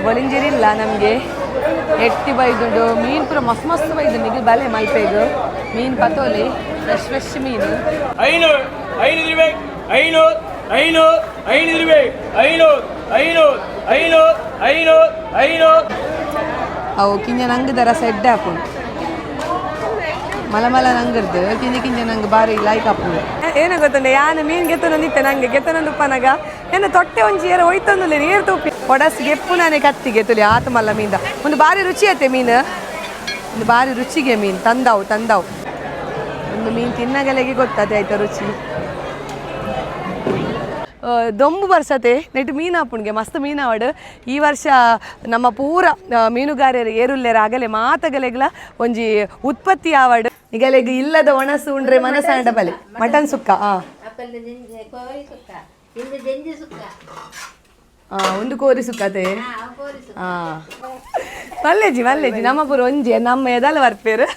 ಬೊಲಿಂಜೇರಿ ಇಲ್ಲ ನಮಗೆ ಎಟ್ಟಿ ಬೈದುಂಡು ಮೀನು ಪೂರ ಮಸ್ತ್ ಮಸ್ತ್ ಬೈದು ನಿಗೆ ಬಲೆ ಮಲ್ಪೆಗೆ ಮೀನು ಪತೋಲಿ ಫ್ರೆಶ್ ಮೀನು ಅವು ಕಿಂಜ ನಂಗೆ ದರ ಸೆಡ್ ಹಾಕೊಂಡು ಮಲ ನಂಗರ್ದು ಕಿಂಜ ನಂಗೆ ಬಾರಿ ಲೈಕ್ ಹಾಕೊಂಡು ಏನೋ ಗೊತ್ತುಂಡೆ ಯಾನು ಮೀನು ಗೆತ್ತನೊಂದಿತ್ತೆ ನಂಗೆ ಗೆತ್ತನೊಂದುಪ್ಪನಾಗ ಏನು ತೊಟ್ಟೆ ಒಂಜಿ ಏರು ಹೋಯ್ತಂದಿಲ್ಲ ನೀರು ತೂಪಿ ಕೊಡಸ್ ಗೆಪ್ಪು ನಾನೇ ಕತ್ತಿಗೆ ತುಲಿ ಆತ ಮಲ್ಲ ಮೀನ್ದ ಒಂದು ಬಾರಿ ರುಚಿ ಐತೆ ಮೀನು ಒಂದು ಬಾರಿ ರುಚಿಗೆ ಮೀನು ತಂದಾವು ಒಂದು ಮೀನು ತಿನ್ನಗಲೆಗೆ ಗೊತ್ತದೆ ಆಯ್ತಾ ರುಚಿ ದೊಂಬು ಬರ್ಸತೆ ನೆಟ್ಟು ಮೀನು ಹಾಪುಣ್ಗೆ ಮಸ್ತ್ ಮೀನಾವಡು ಈ ವರ್ಷ ನಮ್ಮ ಪೂರ ಮೀನುಗಾರರು ಏರುಲ್ಲೇರ ಆಗಲೇ ಮಾತಗಲೆಗ್ಲ ಒಂಜಿ ಉತ್ಪತ್ತಿ ಆವಡು ಈಗಲೆಗ್ ಇಲ್ಲದ ಒಣಸು ಉಂಡ್ರೆ ಮನಸಾಂಡ ಬಲೆ ಮಟನ್ ಸುಕ್ಕ ಒಂದು ಕೋರಿ ಸುಕ್ಕತೆ ಮಲ್ಲೇಜಿ ನಮ್ಮ ಪೂರ ಒಂಜಿ ನಮ್ಮ ಎದಲ್ಲ ಬರ್ಪೇರು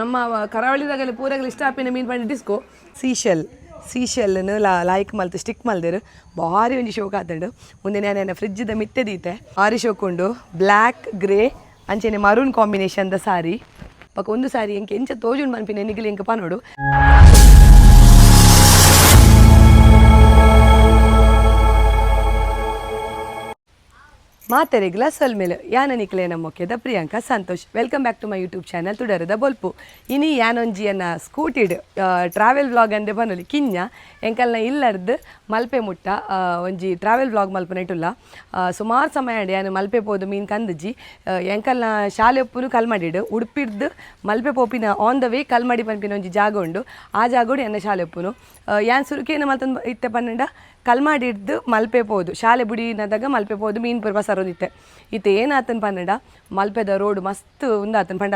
ನಮ್ಮ ಕರಾವಳಿದಾಗಲೇ ಪೂರಾಗಲಿ ಇಷ್ಟ ಆಪಿನ ಮೀನು ಪಂಡಿ ಡಿಸ್ಕೋ ಸೀಶೆಲ್ನು ಲಾಯ್ಕ್ ಮಲ್ತು ಸ್ಟಿಕ್ ಮಲ್ದೇರು ಭಾರಿ ಒಂಜಿ ಶೋಕ್ ಆತಂಡು ಮುಂದೆ ನಾನು ಫ್ರಿಜ್ದ ಮಿತ್ತೆ ದೀತೆ ಭಾರಿ ಶೋಕ್ ಉಂಡು ಬ್ಲ್ಯಾಕ್ ಗ್ರೇ ಅಂಚೆನೆ ಮರೂನ್ ಕಾಂಬಿನೇಷನ್ದ ಸಾರಿ ಪಕ್ಕ ಒಂದು ಸಾರಿ ಎಂಕೆ ಎಂಚ ತೋಜುಂಡು ಮನ್ಪಿನ ಎನಿಗಿಲಿ ಎಂಕ ಪನೋಡು ಮಾತೆರೆಗ್ಲ ಸೊಲ್ಮೇಲೆ ಯಾನ ನಿಕ್ಲೆ ನಮ್ಮೊಕ್ಕೆದ Priyanka Santosh welcome back to my YouTube channel ತುಡರದ bolpu ಇನಿ ಯಾನೊಂಜಿಯನ್ನ ಸ್ಕೂಟಿಡ್ ಟ್ರಾವೆಲ್ ವ್ಲಾಗ್ ಅಂದೆ ಬನ್ನೊಲಿ ಕಿಂಜ ಎಂಕಲ್ನ ಇಲ್ಲರ್ದು ಮಲ್ಪೆ ಮುಟ್ಟ ಒಂಜಿ ಟ್ರಾವೆಲ್ ವ್ಲಾಗ್ ಮಲ್ಪನೆಟುಲ್ಲ ಸುಮಾರು ಸಮಯ ಅಂಡಿ ಯಾನು ಮಲ್ಪೆ ಪೋದು ಮೀನು ಕಂದಜಿ ಎಂಕಲ್ನ ಶಾಲೆ ಒಪ್ಪುನು ಕಲ್ಮಡಿಡು ಉಡುಪಿಡ್ದು ಮಲ್ಪೆ ಪೋಪಿನ ಆನ್ ದ ವೇ ಕಲ್ಮಡಿ ಪನ್ಪಿನ ಒಂಜಿ ಜಾಗ ಉಂಡು ಆ ಜಾಗೋಡು ಎನ್ನ ಶಾಲೆ ಒಪ್ಪುನು ಯಾನ್ ಸುರುಕೇನು ಮಲ್ತಂದು ಇತ್ತೆ ಪನ್ನಂಡ ಕಲ್ಮಾಡಿಡ್ದು ಮಲ್ಪೆ ಪೋದು ಶಾಲೆ ಬುಡಿನದಾಗ ಮಲ್ಪೆ ಪೋದು ಮೀನು ಪೂರ್ವ ಸರೋದಿತ್ತೆ ಇತ್ತೆ ಏನಾತನ್ ಪನ್ನಡ ಮಲ್ಪೆದ ರೋಡ್ ಮಸ್ತ್ ಉಂದಾತನ್ ಪಂಡ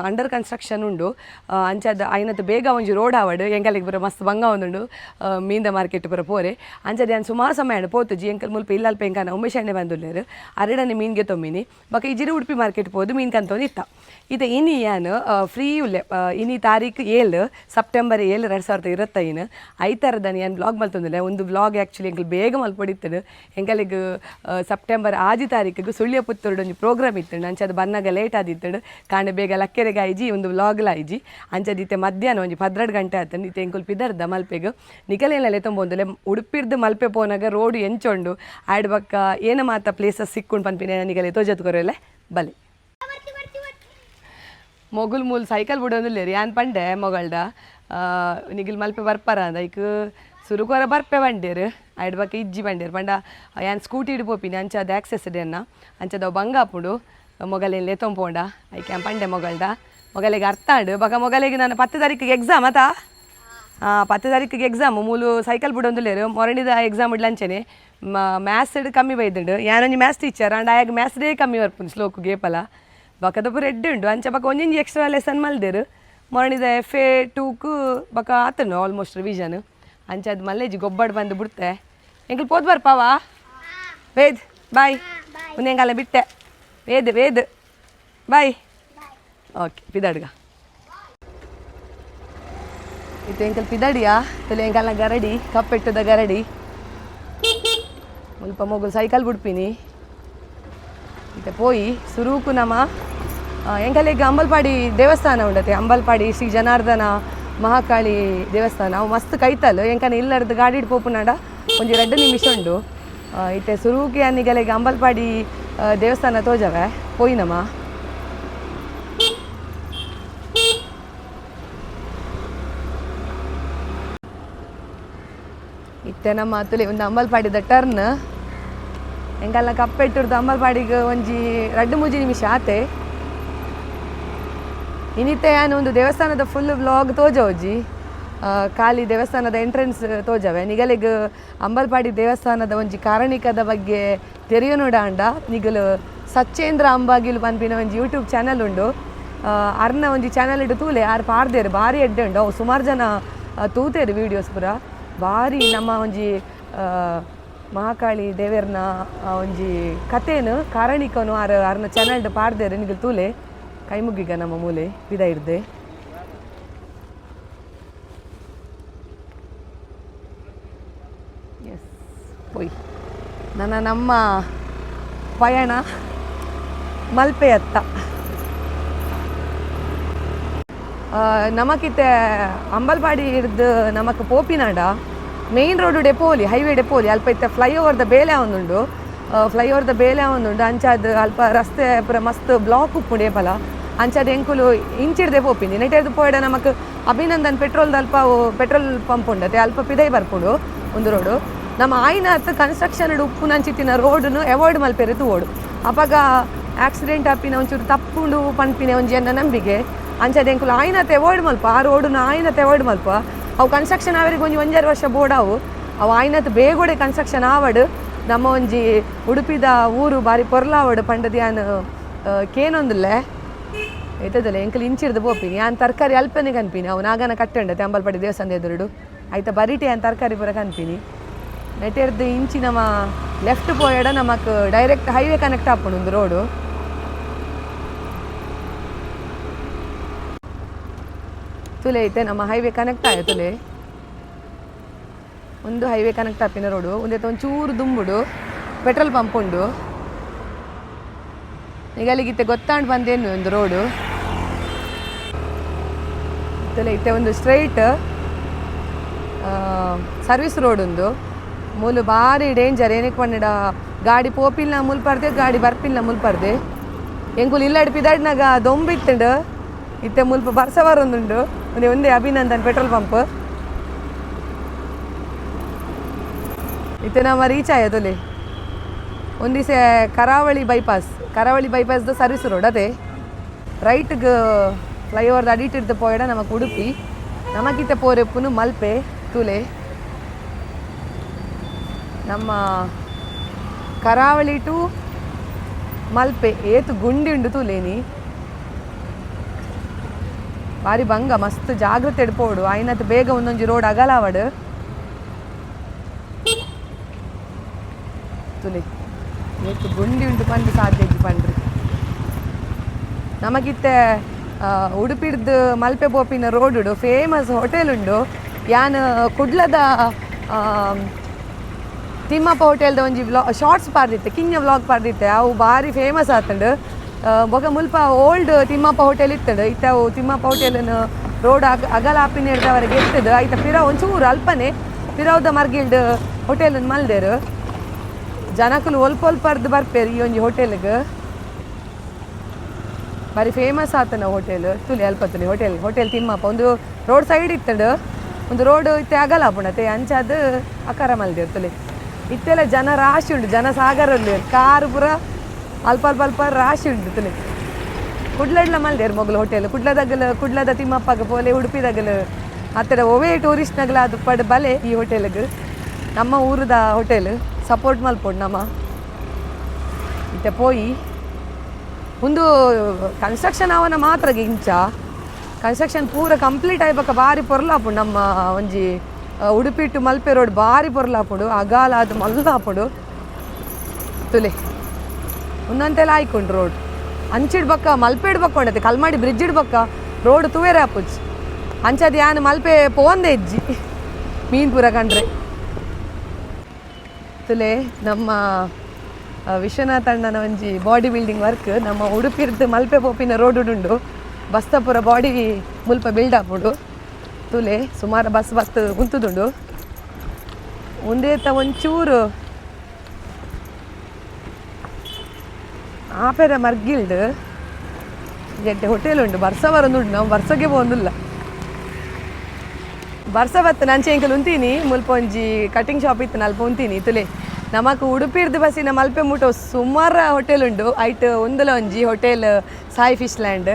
ಅಂಡರ್ ಕನ್ಸ್ಟ್ರಕ್ಷನ್ ಉಂಡು ಅಂಚದ ಐನತ್ತು ಬೇಗ ಒಂಜಿ ರೋಡ್ ಆವಡು ಎಂಕಲಿಗೆ ಪೂರ ಮಸ್ತ್ ಬಂಗ ಒಂದುಂಡು ಮೀನ್ದ ಮಾರ್ಕೆಟ್ ಪೂರ ಪೋರೆ ಅಂಚದ ಯಾನು ಸುಮಾರು ಸಮಯ ಪೋತುಜಿ ಎಂಕಲ್ ಮುಲ್ಪ ಇಲ್ಲಲ್ಪ ಎಂಕನ ಉಮೇಶ್ ಎಣ್ಣೆ ಬಂದುಲ್ಲೇರು ಅರೆಡನೆ ಮೀನ್ಗೆ ತೊಮ್ಮಿನಿ ಬಕ ಇಜಿರು ಉಡುಪಿ ಮಾರ್ಕೆಟ್ ಪೋದು ಮೀನು ಕಂತೊಂದು ಇತ್ತ ಇದು ಇನಿ ಯಾನು ಫ್ರೀ ಉಲ್ಲೆ ಇನಿ ತಾರೀಕು 7 ಸೆಪ್ಟೆಂಬರ್ 7 2025 ಐತರದನಿ ಯಾನು ಬ್ಲಾಗ್ ಮಲ್ತೊಂದಿಲ್ಲ ಒಂದು ಬ್ಲಾಗ್ ಆ್ಯಕ್ಚುಲಿ ಎಂಕಲ್ ಬೇಗ ಮಲ್ಪೊಡಿತ್ತಡು ಎಂಕಲಿಗೆ ಸೆಪ್ಟೆಂಬರ್ 6 ತಾರೀಕಿಗೆ ಸುಳ್ಯ ಪುತ್ತೂರ್ಡು ಒಂದು ಪ್ರೋಗ್ರಾಮ್ ಇತ್ತಂಡು ಅಂಚದು ಬನ್ನಾಗ ಲೇಟ್ ಆದಿತ್ತಡು ಕಾಂಡೆ ಬೇಗ ಲಕ್ಕೆರೆಗೆ ಆಯ್ಜಿ ಒಂದು ಬ್ಲಾಗ್ಲ ಆಯ್ಜಿ ಅಂಚದಿತ್ತೆ ಮಧ್ಯಾಹ್ನ ಒಂಜಿ 12 ಗಂಟೆ ಆತಂಡು ಇತ್ತೆ ಎಂಕುಲ್ ಪಿದರ್ದ ಮಲ್ಪೆಗೆ ನಿಕಲೆಲ್ಲ ತೊಂಬೊಂದುಲೆ ಉಡುಪಿರ್ದು ಮಲ್ಪೆ ಪೋನಾಗ ರೋಡ್ ಎಂಚೊಂಡು ಆಡ್ ಬಕ್ಕ ಏನು ಮಾತ ಪ್ಲೇಸಸ್ ಸಿಕ್ಕೊಂಡು ಪನ್ಪಿನ ನಿಗಲೆ ತೋಜತ್ಕೊರಲೆ ಬಲೆ ಮೊಗುಲ್ ಮೂಲ್ ಸೈಕಲ್ ಬಿಡೋದಿಲ್ಲ ಯಾನ್ ಪಂಡೆ ಮೊಗಳ್ದ ನಿಗಿಲ್ ಮಲ್ಪೆ ಬರ್ಪಾರ ಅಂದ ಈಗ ಸುರುಕೋರ ಬರ್ಪೆ ಬಂಡೇರು ಆಯ್ಡ್ ಬಕ್ಕ ಇಜ್ಜಿ ಬಂಡೇರು ಪಂಡ ಯಾನ್ ಸ್ಕೂಟಿ ಇಡು ಪೋಪಿನಿ ಅಂಚದ ಆಕ್ಸೆಸ್ ಅನ್ನ ಅಂಚದವು ಬಂಗಾಪುಡು ಮೊಗಲೇನು ಲೆತ್ತೊಂಪೋಂಡ ಐಕೆ ಯಾನ್ ಪಂಡೆ ಮೊಗಲಿಗೆ ಅರ್ಥ ಆಡು ಬಕ ಮೊಗಲಿಗೆ ನಾನು 10 ತಾರೀಕಿಗೆ ಎಕ್ಸಾಮ್ ಆತಾ 10 ತಾರೀಕಿಗೆ ಎಕ್ಸಾಮ್ ಮೂಲು ಸೈಕಲ್ ಬಿಡೋದಿಲ್ಲೇರು ಮೊರಣಿದ ಎಕ್ಸಾಮ್ ಇಡ್ಲಂಚನೆ ಮ್ಯಾಥ್ಸ್ ಕಮ್ಮಿ ಬೈದುಂಡು ಯಾನೊಂಜಿ ಮ್ಯಾಥ್ಸ್ ಟೀಚರ್ ಅಂಡ್ ಆಯಾಗ ಮ್ಯಾಥ್ಸ್ ಡೇ ಕಮ್ಮಿ ಬರ್ಪುಂಡು ಸ್ಲೋಕು ಗೇಪಲ ಬಕದ ಪೂರ ಎಡ್ಡು ಉಂಡು ಅಂಚ ಬಕ ಒಂಜೊಂಜಿ ಎಕ್ಸ್ಟ್ರಾ ಲೆಸನ್ ಮಲ್ದೇರು ಮೊರಣಿದ FA 2ಕು ಬಕ ಆತನು ಆಲ್ಮೋಸ್ಟ್ ರಿವಿಷನ್ ಅಂಚದು ಮಲ್ಲೇಜಿ ಗೊಬ್ಬಡ್ ಬಂದು ಬಿಡ್ತೆ ಎಂಕಲ್ ಪೋದ್ ಬರ್ಪಾವಾ ವೇದ್ ಬಾಯ್ ಮುಂದೆ ಎಂಕಲ್ಲ ಬಿಟ್ಟೆ ವೇದ್ ಬಾಯ್ ಓಕೆ ಪಿದಡ್ಗ ಇದು ಎಂಕಲ್ ಪಿದಡಿಯಾ ತಲೆ ಎಂಕಲ್ನ ಗರಡಿ ಕಪ್ಪೆಟ್ಟದ ಗರಡಿ ಮುಲ್ಪ ಮೊಗಲು ಸೈಕಲ್ ಬಿಡ್ಪಿನಿ ಇತ್ತೆ ಪೋಯಿ ಸುರೂಕು ನಮ್ಮ ಎಂಕಲೆಗೆ ಅಂಬಲ್ಪಾಡಿ ದೇವಸ್ಥಾನ ಉಂಡತೆ ಅಂಬಲ್ಪಾಡಿ ಶ್ರೀ ಜನಾರ್ದನ ಮಹಾಕಾಳಿ ದೇವಸ್ಥಾನ ಅವು ಮಸ್ತ್ ಕೈತಲ್ ಎಂಕನ ಇಲ್ಲರ್ದು ಗಾಡಿ ಪೋಪುನಾಡ ಒಂಜಿ 2 ನಿಮಿಷ ಉಂಡು ಇತ್ತೆ ಸುರೂಕಿ ಅನ್ನಿಗಲೆಗೆ ಅಂಬಲ್ಪಾಡಿ ದೇವಸ್ಥಾನ ತೋಜವೆ ಪೋಯಿನಮ್ಮ ಇತ್ತೆ ನಮ್ಮ ತುಲೆ ಒಂದು ಅಂಬಲ್ಪಾಡಿದ ಟರ್ನ್ ಎಂಕಲ್ನ ಕಪ್ಪೆಟ್ಟುರ್ದು ಅಂಬಲ್ಪಾಡಿಗೆ ಒಂಜಿ 2-3 ನಿಮಿಷ ಆತೆ ಇನ್ನಿತ್ತೆ ನಾನು ಒಂದು ದೇವಸ್ಥಾನದ ಫುಲ್ ವ್ಲಾಗ್ ತೋಜವಜ್ಜಿ ಖಾಲಿ ದೇವಸ್ಥಾನದ ಎಂಟ್ರೆನ್ಸ್ ತೋಜವೆ ನಿಗಲಿಗೆ ಅಂಬಲ್ಪಾಡಿ ದೇವಸ್ಥಾನದ ಒಂಜಿ ಕಾರಣಿಕದ ಬಗ್ಗೆ ತೆರೆಯೋನೋಡ ಅಂಡ ನಿಗಲು ಸಚ್ಚೇಂದ್ರ ಅಂಬಾಗಿಲು ಪನ್ಪಿನ ಒಂಜಿ ಯೂಟ್ಯೂಬ್ ಚಾನಲ್ ಉಂಡು ಅರ್ನ ಒಂಜಿ ಚಾನಲ್ ಇಟ್ಟು ತೂಲೆ ಯಾರು ಪಾಡ್ದೇರು ಭಾರಿ ಎಡ್ಡೆ ಉಂಡು ಅವು ಸುಮಾರು ಜನ ತೂತೇರು ವೀಡಿಯೋಸ್ ಪೂರ ಭಾರಿ ನಮ್ಮ ಒಂಜಿ ಮಹಾಕಾಳಿ ದೇವೇರ್ನ ಒಂಜಿ ಕಥೆನು ಕಾರಣಿಕನು ಅರ್ನ ಚಾನಲ್ಡ್ ಪಾಡ್ದೇರು ನಿಗಲು ತೂಲೆ ಕೈ ಮುಗ್ಗಿಗ ನಮ್ಮ ಮೂಲೆ ವಿದ ಇಡ್ದೆ ಎಸ್ ಪೋಯ್ ನಮ್ಮ ಪಯಣ ಮಲ್ಪೆ ಅತ್ತ ನಮಕಿತ್ತೆ ಅಂಬಲ್ಪಾಡಿ ಹಿಡ್ದು ನಮಕ್ ಪೋಪಿನಾಡ ಮೇನ್ ರೋಡ್ ಡೆಪೋಲಿ ಹೈವೇ ಡೆಪೋಲಿ ಅಲ್ಪ ಇತ್ತೆ ಫ್ಲೈಓವರ್ದ ಬೇಲೆ ಅವನುಂಡು ಫ್ಲೈಓವರ್ದ ಬೇಲೆ ಅವನುಂಡು ಅಂಚಾದ ಅಲ್ಪ ರಸ್ತೆ ಪೂರ ಮಸ್ತ್ ಬ್ಲಾಕ್ ಉಪ್ಪುಂಡು ಏಪಲ ಅಂಚಾದ ಎಂಕುಲು ಇಂಚಿಡ್ದೆ ಪೋಪಿನಿ ನೆಟೆರ್ದು ಪೋಯಡ ನಮಕ್ ಅಭಿನಂದನ್ ಪೆಟ್ರೋಲ್ದ ಅಲ್ಪ ಪೆಟ್ರೋಲ್ ಪಂಪ್ ಉಂಡತೆ ಅಲ್ಪ ಪಿದೈ ಬರ್ಪುಡು ಒಂದು ರೋಡು ನಮ್ಮ ಆಯ್ನತ್ ಕನ್ಸ್ಟ್ರಕ್ಷನ್ ಉಪ್ಪು ನಂಚಿತ್ತಿನ ರೋಡ್ನು ಅವಾಯ್ಡ್ ಮಲ್ಪೆರೆ ತೂವೋಡು ಅಪಾಗ ಆಕ್ಸಿಡೆಂಟ್ ಆಪಿನ ಒಂಚೂರು ತಪ್ಪುಂಡು ಪನ್ಪಿನ ಒಂಜಿ ಎನ್ನ ನಂಬಿಕೆ ಅಂಚದ ಎಂಕುಲು ಆಯ್ನತ್ ಅವಾಯ್ಡ್ ಮಲ್ಪ ಆ ರೋಡ್ನು ಆಯ್ನತ್ ಅವಾಯ್ಡ್ ಮಲ್ಪ ಅವು ಕನ್ಸ್ಟ್ರಕ್ಷನ್ ಆವರಿಗೆ ಒಂಜಿ 1.5 ವರ್ಷ ಬೋಡಾವು ಅವು ಆಯ್ನತ್ ಬೇಗೋಡೆ ಕನ್ಸ್ಟ್ರಕ್ಷನ್ ಆವಡ್ ನಮ್ಮ ಒಂಜಿ ಉಡುಪಿದ ಊರು ಬಾರಿ ಪೊರ್ಲಾವಡ್ ಪಂಡದ ಯಾನ್ ಕೇನೊಂದುಲ್ಲೆ ಐತದಲ್ಲ ಎಂಕಲ್ ಇಂಚಿಡ್ದು ಪೋಪಿನಿ ಯಾನ್ ತರಕಾರಿ ಅಲ್ಪನೆ ಕನ್ಪಿನಿ ಅವು ನಾಗನ ಕಟ್ಟಂಡತೆ ಅಂಬಲ್ಪಡಿ ದೇವಸ್ಥಾನದ ಎದುರುಡು ಆಯ್ತಾ ಬರಿಟೆ ಯಾನ್ ತರಕಾರಿ ಪೂರ ಕನ್ಪಿನಿ ನೆಟೆರ್ದು ಇಂಚಿ ನಮ್ಮ ಲೆಫ್ಟ್ ಪೋಯಡ ನಮಕ್ ಡೈರೆಕ್ಟ್ ಹೈವೇ ಕನೆಕ್ಟ್ ಆಪುಂಡು ಒಂದು ರೋಡು ತುಲೆ ಐತೆ ನಮ್ಮ ಹೈವೇ ಕನೆಕ್ಟ್ ಆಯ ತುಲೆ ಒಂದು ಹೈವೇ ಕನೆಕ್ಟ್ ಆಪಿನ ರೋಡು ಒಂದೈತೆ ಒಂಚೂರು ದುಂಬುಡು ಪೆಟ್ರೋಲ್ ಪಂಪ್ ಉಂಡು ಈಗ ಅಲ್ಲಿಗಿತ್ತೆ ಗೊತ್ತಾಂಡು ಬಂದೇನು ಒಂದು ರೋಡು ತುಲೆ ಐತೆ ಒಂದು ಸ್ಟ್ರೈಟ್ ಸರ್ವಿಸ್ ರೋಡ್ ಉಂದು ಮೂಲು ಭಾರಿ ಡೇಂಜರ್ ಏನಕ್ಕೆ ಬಂದಿಡ ಗಾಡಿ ಪೋಪಿಲ್ನ ಮುಲ್ಪರ್ದೆ ಗಾಡಿ ಬರ್ಪಿಲ್ನ ಮುಲ್ಪರ್ದೆ ಎಂಕುಲು ಇಲ್ಲಾಡಿ ಪಿದಾಡ್ನಾಗ ದೊಂಬಿತ್ತುಂಡು ಇತ್ತೆ ಮುಲ್ಪ ಬರ್ಸವರೊಂದುಂಡು ಒಂದೇ ಅಭಿನಂದನ್ ಪೆಟ್ರೋಲ್ ಪಂಪ್ ಇತ್ತೆ ನಮ್ಮ ರೀಚ್ ಆಯ ತುಲೆ ಒಂದಿವಸ ಕರಾವಳಿ ಬೈಪಾಸ್ದು ಸರ್ವಿಸ್ ರೋಡ್ ಅದೇ ರೈಟ್ಗೆ ಫ್ಲೈಓವರ್ದು ಅಡಿಟಿರ್ದು ಪೋಯಡ ನಮಕ್ ಉಡುಪಿ ನಮಗಿತ್ತೆ ಪೋರೆಪ್ಪುನು ಮಲ್ಪೆ ತುಲೆ ನಮ್ಮ ಕರಾವಳಿ ಟು ಮಲ್ಪೆ ಏತು ಗುಂಡಿ ಉಂಡು ತುಲೇನಿ ಬಾರಿ ಬಂಗ ಮಸ್ತ್ ಜಾಗ್ರತೆ ಎಡ್ಪೋಡು ಆಯ್ನತ್ ಬೇಗ ಒಂದೊಂಜಿ ರೋಡ್ ಅಗಲಾವಡ್ ತುಲೆ ಏತು ಗುಂಡಿ ಉಂಟು ಪಂಡು ಸಾಧ್ಯ ಪಂಡ್ರಿ ನಮಗಿತ್ತೆ ಉಡುಪಿಡ್ದು ಮಲ್ಪೆ ಪೋಪಿನ ರೋಡ್ ಉಂಡು ಫೇಮಸ್ ಹೋಟೆಲ್ ಉಂಡು ಯಾನ್ ಕುಡ್ಲದ ತಿಮ್ಮಪ್ಪ ಹೋಟೆಲ್ದ ಒಂಜಿ ಶಾರ್ಟ್ಸ್ ಪಾರ್ದಿತ್ತೆ ಕಿಂಜ ವ್ಲಾಗ್ ಪಾರ್ದಿತ್ತೆ ಅವು ಭಾರಿ ಫೇಮಸ್ ಆತಂಡು ಬೊಕ ಮುಲ್ಪ ಓಲ್ಡ್ ತಿಮ್ಮಪ್ಪ ಹೋಟೆಲ್ ಇತ್ತಡು ಇತ್ತ ಅವು ತಿಮ್ಮಪ್ಪ ಹೋಟೆಲ್ನ ರೋಡ್ ಅಗಲ ಆಪಿನ ಹಿಡ್ದವರೆಗೆ ಎತ್ತದು ಆಯ್ತಾ ಪಿರ ಒಂಚೂರು ಅಲ್ಪನೆ ಪಿರವ್ದ ಮರ್ಗಿಲ್ಡ್ ಹೋಟೆಲ್ ಮಲ್ದೇರು ಜನಕ್ಕಲು ಒಲ್ಪರ್ದು ಬರ್ಪೇರು ಈ ಒಂಜಿ ಹೋಟೆಲ್ಗೆ ಬಾರಿ ಫೇಮಸ್ ಆತನ ಹೋಟೆಲ್ ತುಲಿ ಅಲ್ಪ ತುಲಿ ಹೋಟೆಲ್ ತಿಮ್ಮಪ್ಪ ಒಂದು ರೋಡ್ ಸೈಡ್ ಇತ್ತಡು ಒಂದು ರೋಡ್ ಇತ್ತೆ ಅಗಲ ಪುಣತೆ ಅಂಚಾದ ಅಕಾರ ಮಲ್ದೇರು ತುಲಿ ಇತ್ತೆಲ್ಲ ಜನ ರಾಶಿ ಉಂಟು ಜನ ಸಾಗರಲ್ಲಿ ಕಾರು ಪೂರ ಅಲ್ಪ ರಾಶಿ ಉಂಟು ತುಲೆ ಕುಡ್ಲಡ್ಲ ಮಲ್ದೇರು ಮೊಗಲು ಹೋಟೆಲ್ ಕುಡ್ಲದ ತಿಮ್ಮಪ್ಪಗ ಪೋಲೆ ಉಡುಪಿದಾಗಲು ಅತ್ತರ ಒವೇ ಟೂರಿಸ್ಟ್ನಾಗಲ ಅದು ಪಡ್ ಬಲೆ ಈ ಹೋಟೆಲ್ಗೆ ನಮ್ಮ ಊರದ ಹೋಟೆಲ್ ಸಪೋರ್ಟ್ ಮಲ್ಪೋಡು ನಮ್ಮ ಇತ್ತೆ ಪೋಯಿ ಒಂದು ಕನ್ಸ್ಟ್ರಕ್ಷನ್ ಅವನ ಮಾತ್ರ ಇಂಚ ಕನ್ಸ್ಟ್ರಕ್ಷನ್ ಪೂರ ಕಂಪ್ಲೀಟ್ ಆಯ್ಬೇಕ ಭಾರಿ ಪೊರ್ಲಾಪುಂಡು ನಮ್ಮ ಒಂಜಿ ಉಡುಪಿ ಟು ಮಲ್ಪೆ ರೋಡ್ ಭಾರಿ ಪೊರ್ಲಾಪುಂಡು ಅಗಾಲ ಅದು ಮಲ್ಲಾಪುಂಡು ತುಲೆ ಒಂದಂತೆಲ್ಲ ಆಯ್ಕೊಂಡು ರೋಡ್ ಅಂಚಿಡ್ಬಕ್ಕ ಮಲ್ಪೆ ಇಡ್ಬಕ್ಕ ಉಂಡತೆ ಕಲ್ಮಾಡಿ ಬ್ರಿಡ್ಜ್ ಇಡ್ಬಕ್ಕ ರೋಡ್ ತುವೇರೆ ಆಪುಜ್ ಅಂಚದು ಯಾನು ಮಲ್ಪೆ ಪೋಂದೆ ಇಜ್ಜಿ ಮೀನು ಪೂರ ಕಂಡ್ರೆ ತುಲೆ ನಮ್ಮ ವಿಶ್ವನಾಥ್ ಅಣ್ಣನ ಒಂಜಿ ಬಾಡಿ ಬಿಲ್ಡಿಂಗ್ ವರ್ಕ್ ನಮ್ಮ ಉಡುಪಿರ್ದು ಮಲ್ಪೆ ಪೋಪಿನ ರೋಡ್ ಉಂಡು ಬಸ್ತಪುರ ಬಾಡಿ ಮುಲ್ಪ ಬಿಲ್ಡ್ ಆಪುಡು ತುಲೆ ಸುಮಾರು ಬಸ್ ಗುಂತುದುಂಡು ಒಂದೇತ ಒಂಚೂರು ಆಪೆರ ಮರ್ಗಿಲ್ಡ್ ಗೆಡ್ಡೆ ಹೋಟೆಲ್ ಉಂಡು ಬರ್ಸವರೊಂದುಂಡು ನಾವು ಬರ್ಸಗೆ ಹೋಗುದಿಲ್ಲ ಬರ್ಸ ಬತ್ತು ನಂಚೆ ಎಂಕಲ್ ಉಂತೀನಿ ಮುಲ್ಪ ಒಂಜಿ ಕಟಿಂಗ್ ಶಾಪ್ ಇತ್ತು ಅಲ್ಪ ಉಂತೀನಿ ತುಲೆ ನಮಕ್ ಉಡುಪಿರ್ದು ಬಸ್ಸಿನ ಮಲ್ಪೆ ಮುಟ್ಟೋ ಸುಮಾರು ಹೋಟೆಲ್ ಉಂಡು ಐಟ್ ಒಂದಲ ಒಂಜಿ ಹೋಟೆಲ್ ಸಾಯಿ ಫಿಶ್ ಲ್ಯಾಂಡ್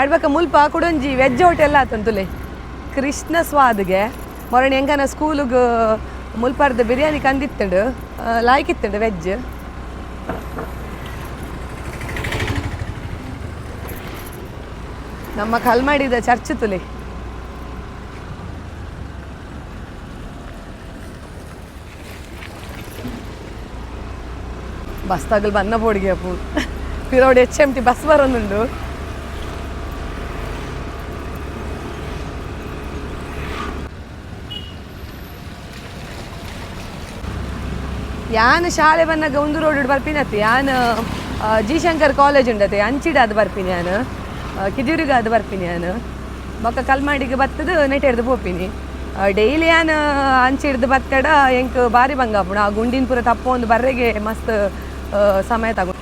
ಆಡ್ಬೇಕ ಮುಲ್ಪ ಕುಡೊಂಜಿ ವೆಜ್ ಹೋಟೆಲ್ ಆತನ್ ತುಲೆ ಕೃಷ್ಣ ಸ್ವಾದ್ಗೆ ಮೊರಣಿ ಎಂಕನ ಸ್ಕೂಲಿಗೆ ಮುಲ್ಪಾರ್ದು ಬಿರಿಯಾನಿ ಕಂದಿತ್ತಂಡು ಲಾಯ್ಕಿತ್ತಂಡು ವೆಜ್ ನಮ್ಮ ಕಲ್ಮಾಡಿದ ಚರ್ಚ್ ತುಲೆ ಬಸ್ ತಗಲ್ ಬನ್ನ ಪೋಡಿಗೆ ಅಪ್ಪು ಪಿರೋಡ್ HMT ಬಸ್ ಬರೋದುಂಡು ಯಾನ್ ಶಾಲೆ ಬನ್ನಾಗ ಒಂದು ರೋಡ್ ಬರ್ಪಿನತ್ತೆ ಯಾನ್ ಜಿ ಶಂಕರ್ ಕಾಲೇಜ್ ಉಂಡತೆ ಅಂಚಿಡ ಅದು ಬರ್ಪಿನಿ ನಾನು ಕಿದಿರಿಗ ಅದು ಬರ್ಪಿನಿ ನಾನು ಬೊಕ್ಕ ಕಲ್ಮಾಡಿಗೆ ಬತ್ತದ ನೆಟೆಡ್ದು ಪೋಪಿನಿ ಡೈಲಿ ಯಾನ್ ಅಂಚಿಡ್ದು ಬತ್ತಡ ಎಂಕ್ ಬಾರಿ ಬಂಗಾಪುಣ ಆ ಗುಂಡಿನ ಪೂರ ತಪ್ಪ ಒಂದು ಬರ್ರೆಗೆ ಮಸ್ತ್ ಸಮಯ ತಗೊ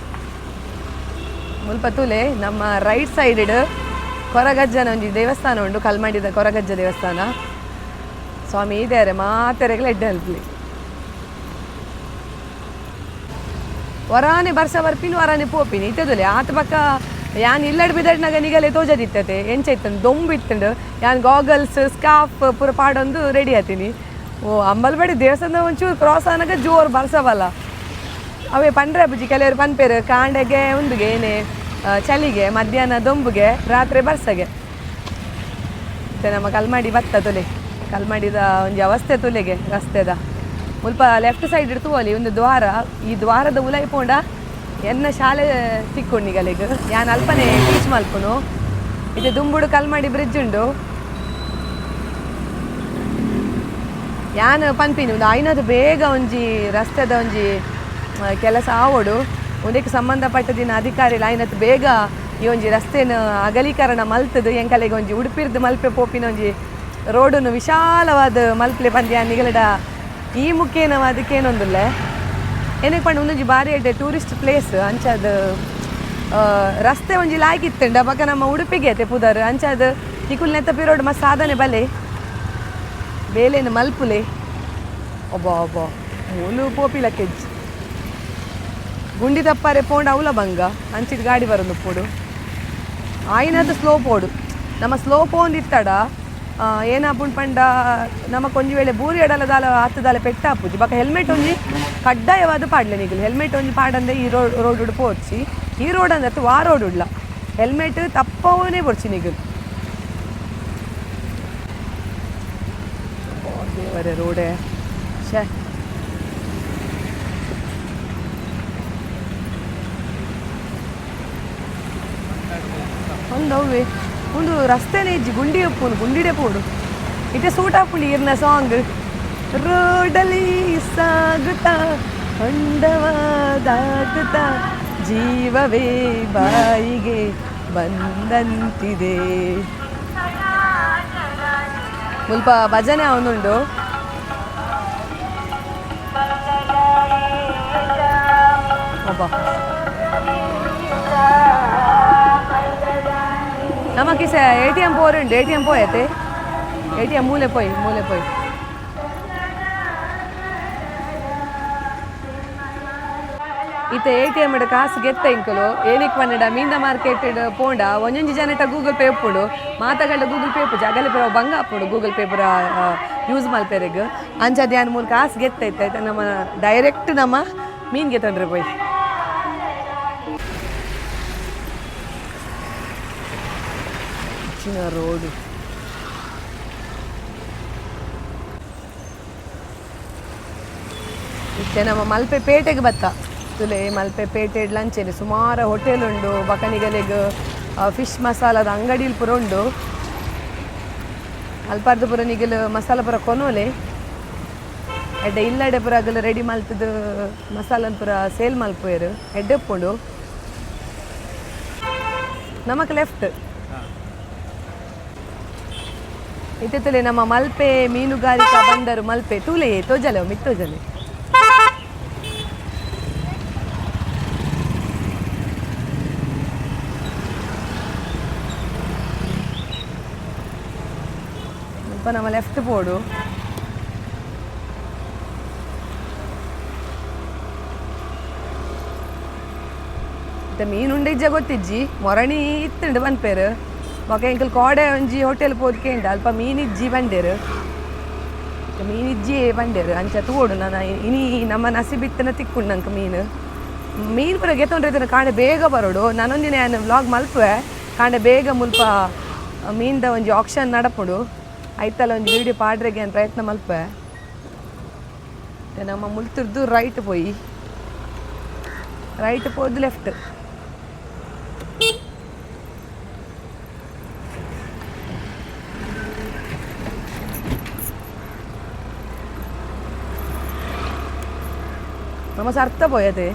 ಮುಲ್ಪ ತುಲೆ ನಮ್ಮ ರೈಟ್ ಸೈಡ್ ಕೊರಗಜ್ಜನ ಒಂದು ದೇವಸ್ಥಾನ ಉಂಟು ಕಲ್ಮಾಡಿದ ಕೊರಗಜ್ಜ ದೇವಸ್ಥಾನ ಸ್ವಾಮಿ ಇದ್ದಾರೆ ಮಾತೆರೆಗ್ಲ ಎಡ್ಡೆ ಅಲ್ಪಲಿ ವರಾನೆ ಬರ್ಸ ಬರ್ಪಿನಿ ವರಾನೆ ಪೋಪಿನಿ ಇತ್ತದುಲೆ ಆತ ಪಕ್ಕ ಯಾನ್ ಇಲ್ಲಡ್ ಬಿದಡ್ನಾಗ ನಿಗಲೆ ತೋಜದಿತ್ತತೆ ಎಂಚ ಇತ್ತಂಡು ದೊಂಬು ಇತ್ತಂಡು ಯಾನ್ ಗಾಗಲ್ಸ್ ಸ್ಕಾರ್ಫ್ ಪೂರ ಪಾಡೊಂದು ರೆಡಿ ಆತೀನಿ ಓ ಅಂಬಲ್ಬಡಿ ದೇವಸ್ಥಾನ ಒಂಚೂರು ಕ್ರಾಸ್ ಆನಾಗ ಜೋರು ಬರ್ಸವಲ್ಲ ಅವೇ ಪಂಡ್ರೆ ಬುಜ್ಜಿ ಕೆಲವರು ಪನ್ಪೇರು ಕಾಂಡೆಗೆ ಒಂದುಗೆ ಏನೇ ಚಳಿಗೆ ಮಧ್ಯಾಹ್ನ ದೊಂಬುಗೆ ರಾತ್ರಿ ಬರ್ಸಗೆ ಮತ್ತೆ ನಮ್ಮ ಕಲ್ಮಾಡಿ ಬತ್ತ ತುಲೆ ಕಲ್ಮಾಡಿದ ಒಂದು ಅವಸ್ಥೆ ತುಲೆಗೆ ರಸ್ತೆದ ಮುಲ್ಪ ಲೆಫ್ಟ್ ಸೈಡ್ ಇಡ್ತು ಅಲ್ಲಿ ಒಂದು ದ್ವಾರ ಈ ದ್ವಾರದ ಉಲೈಪೋಂಡ ಎನ್ನ ಶಾಲೆ ತಿಕ್ಕೊಂಡಿಗಲಿಗೆ ಯಾನ್ ಅಲ್ಪನೆ ಟೀಚ್ ಮಲ್ಪುನು ಇದು ದುಂಬುಡು ಕಲ್ಮಾಡಿ ಬ್ರಿಡ್ಜ್ ಉಂಡು ಯಾನ್ ಪನ್ಪಿನಿ ಒಂದು ಐನದು ಬೇಗ ಒಂಜಿ ರಸ್ತೆದ ಒಂಜಿ ಕೆಲಸ ಆವೋಡು ಒಂದಕ್ಕೆ ಸಂಬಂಧಪಟ್ಟದಿನ ಅಧಿಕಾರಿಗಳು ಐನತ್ತು ಬೇಗ ಈ ಒಂಜಿ ರಸ್ತೆನ ಅಗಲೀಕರಣ ಮಲ್ತದು ಎಂಕಲೆಗೆ ಒಂಜಿ ಉಡುಪಿರ್ದು ಮಲ್ಪೆ ಪೋಪಿನ ಒಂಜಿ ರೋಡನ್ನು ವಿಶಾಲವಾದ ಮಲ್ಪಲೆ ಬಂದು ನಿಗಲಡ ಈ ಮುಖೇನವ ಅದಕ್ಕೇನೊಂದಿಲ್ಲ ಏನಕ್ಕೆ ಪಂಡು ಒಂದೊಂಜಿ ಬಾರಿ ಎಡ್ಡೆ ಟೂರಿಸ್ಟ್ ಪ್ಲೇಸ್ ಅಂಚದ ರಸ್ತೆ ಒಂಜಿ ಲಾಯ್ಕಿತ್ತಂಡ ಬಕ್ಕ ನಮ್ಮ ಉಡುಪಿಗೆ ಐತೆ ಪುದರ್ ಅಂಚದ ನಿಕುಲ್ ನೆತ್ತಪಿ ರೋಡ್ ಮಸ್ತ್ ಸಾಧನೆ ಬಲೆ ಬೇಲೇನು ಮಲ್ಪುಲೆ ಒಬ್ಬ ಒಬ್ಬ ಮೂಲು ಪೋಪಿಲ ಕೆಜ್ ಗುಂಡಿ ತಪ್ಪಾರೆ ಪೋಂಡ ಅವಲ ಬಂಗ ಅಂಚಿಟ್ಟು ಗಾಡಿ ಬರೋದು ಪೋಡು ಆಯ್ನದು ಸ್ಲೋ ಪೋಡು ನಮ್ಮ ಸ್ಲೋ ಪೋಂದಿತ್ತಡ ಏನಾಪುಂಡು ಪಂಡ ನಮ್ಮ ಕೊಂಜಿ ವೇಳೆ ಬೂರಿ ಎಡಲದಾಲ ಹತ್ತದಾಲ ಪೆಟ್ಟ ಹಾಪುಜಿ ಬಕ್ಕ ಹೆಲ್ಮೆಟ್ ಒಂಜಿ ಕಡ್ಡಾಯವಾದ ಪಾಡ್ಲೆ ನಿಗಲು ಹೆಲ್ಮೆಟ್ ಒಂಜಿ ಪಾಡಂದೆ ಈ ರೋಡ್ ಉಡು ಪೋರ್ಚಿ ಈ ರೋಡ್ ಅಂದ್ರೆ ಆ ರೋಡ್ ಉಡ್ಲ ಹೆಲ್ಮೆಟ್ ತಪ್ಪವನೇ ಪೊರ್ಚಿ ನಿಗಲು ದೇವರೇ ರೋಡೇ ಶೇ ಒಂದವ್ವೆ ಒಂದು ರಸ್ತೆನೇ ಇಜ್ಜಿ ಗುಂಡಿ ಉಪ್ಪುನು ಗುಂಡಿಡೆ ಪೋಡು ಇಟ್ಟೆ ಸೂಟ್ ಹಾಪುಂಡು ಈರ್ನ ಸಾಂಗ್ ರೋಡಲಿ ಸಾಗುತ್ತಾ ಹೊಂಡವ ದಾಟುತ್ತಾ ಜೀವವೇ ಬಾಯಿಗೆ ಬಂದಂತಿದೆ ಸ್ವಲ್ಪ ಭಜನೆ ಅವನುಂಡು ಒಬ್ಬ நமக்கு ஏடிஎம் போறேன் ஏடிஎம் போயते ஏடிஎம் மூಲೆ போய் ಇತ್ತೆ ATM ಡ ಕಾಸು ಗೆತ್ತ ಇಂಕಲು ಏನಿಕ್ ಪನ್ನಡ ಮೀಂದ ಮಾರ್ಕೆಟ್ ಪೋಂಡ ಒಂಜೊಂಜಿ ಜನಟ ಗೂಗಲ್ ಪೇ ಉಪ್ಪುಡು ಮಾತಗಂಡ ಗೂಗಲ್ ಪೇ ಉಪ್ಪು ಅಗಲೆ ಪುರ ಬಂಗ ಹಾಪುಡು ಗೂಗಲ್ ಪೇ ಪುರ ಯೂಸ್ ಮಲ್ಪೆರೆಗ್ ಅಂಚ ಧ್ಯಾನ ಮೂಲ ಕಾಸು ಗೆತ್ತ ಇತ್ತ ನಮ್ಮ ಡೈರೆಕ್ಟ್ ನಮ್ಮ ಮೀನ್ಗೆ ತಂದ್ರೆ ಪೋಯ್ ರೋಡು ಇತ್ತೆ ನಮ್ಮ ಮಲ್ಪೆ ಪೇಟೆಗೆ ಬತ್ತ ತುಲೆ ಮಲ್ಪೆ ಪೇಟೆ ಲಂಚೆನೆ ಸುಮಾರು ಹೋಟೆಲ್ ಉಂಡು ಬಕನಿಗಲೆಗ್ ಫಿಶ್ ಮಸಾಲದ ಅಂಗಡಿಲ್ ಪುರ ಉಂಡು ಅಲ್ಪಾರ್ದು ಪುರ ನಿಗಲು ಮಸಾಲ ಪುರ ಕೊನೋಲೆ ಎಡ್ಡೆ ಇಲ್ಲಡೆ ಪುರ ಆಗಲು ರೆಡಿ ಮಲ್ತದ ಮಸಾಲನ್ ಪುರ ಸೇಲ್ ಮಲ್ಪುವೆರು ಎಡ್ಡೆ ಉಪ್ಪುಂಡು ನಮಕ್ ಲೆಫ್ಟ್ ಇತ್ತೆ ನಮ್ಮ ಮಲ್ಪೆ ಮೀನುಗಾರಿಕಾ ಬಂದರು ಮಲ್ಪೆ ತೂಲೆ ತೋಜಲೆ ಮಿತ್ತೋಜಲೆ ಸ್ವಲ್ಪ ನಮ್ಮ ಲೆಫ್ಟ್ ಪೋಡು ಇತ್ತೆ ಮೀನುಂಡೆ ಇಜ್ಜ ಗೊತ್ತಿಜ್ಜಿ ಮೊರಣಿ ಇತ್ತುಂಡು ಬನ್ಪೇರು ಬೊಕ ಎಂಕಲ್ ಕೋಡೆ ಒಂಜಿ ಹೋಟೆಲ್ ಪೋದ್ಕೇಂಡ ಅಲ್ಪ ಮೀನಿಜ್ಜಿ ಬಂಡೇರು ಮೀನಿಜ್ಜಿ ಬಂಡೇರು ಅಂಚ ತೂಡು ನಾನು ಇನಿ ನಮ್ಮ ನಸಿ ಬಿತ್ತನ ತಿಕ್ಕೊಂಡು ನಂಗೆ ಮೀನು ಪುರ ಗೆತ್ತೊಂಡ್ರೆ ಕಾಂಡೆ ಬೇಗ ಬರೋಡು ನಾನೊಂದಿನ ನಾನು ವ್ಲಾಗ್ ಮಲ್ಪುವೆ ಕಾಂಡೆ ಬೇಗ ಮುಲ್ಪ ಮೀನ್ದ ಒಂಜಿ ಆಕ್ಷನ್ ನಡಪುಡು ಐತಲ್ಲ ಒಂದು ವೀಡಿಯೋ ಪಾಡ್ರೆಗೆ ಅಂತ ಪ್ರಯತ್ನ ಮಲ್ಪೆ ನಮ್ಮ ಮುಲ್ತಿರ್ದು ರೈಟ್ ಪೋದು ಲೆಫ್ಟ್ ನಮ್ಮ ಸರ್ತ ಪೋಯತೆ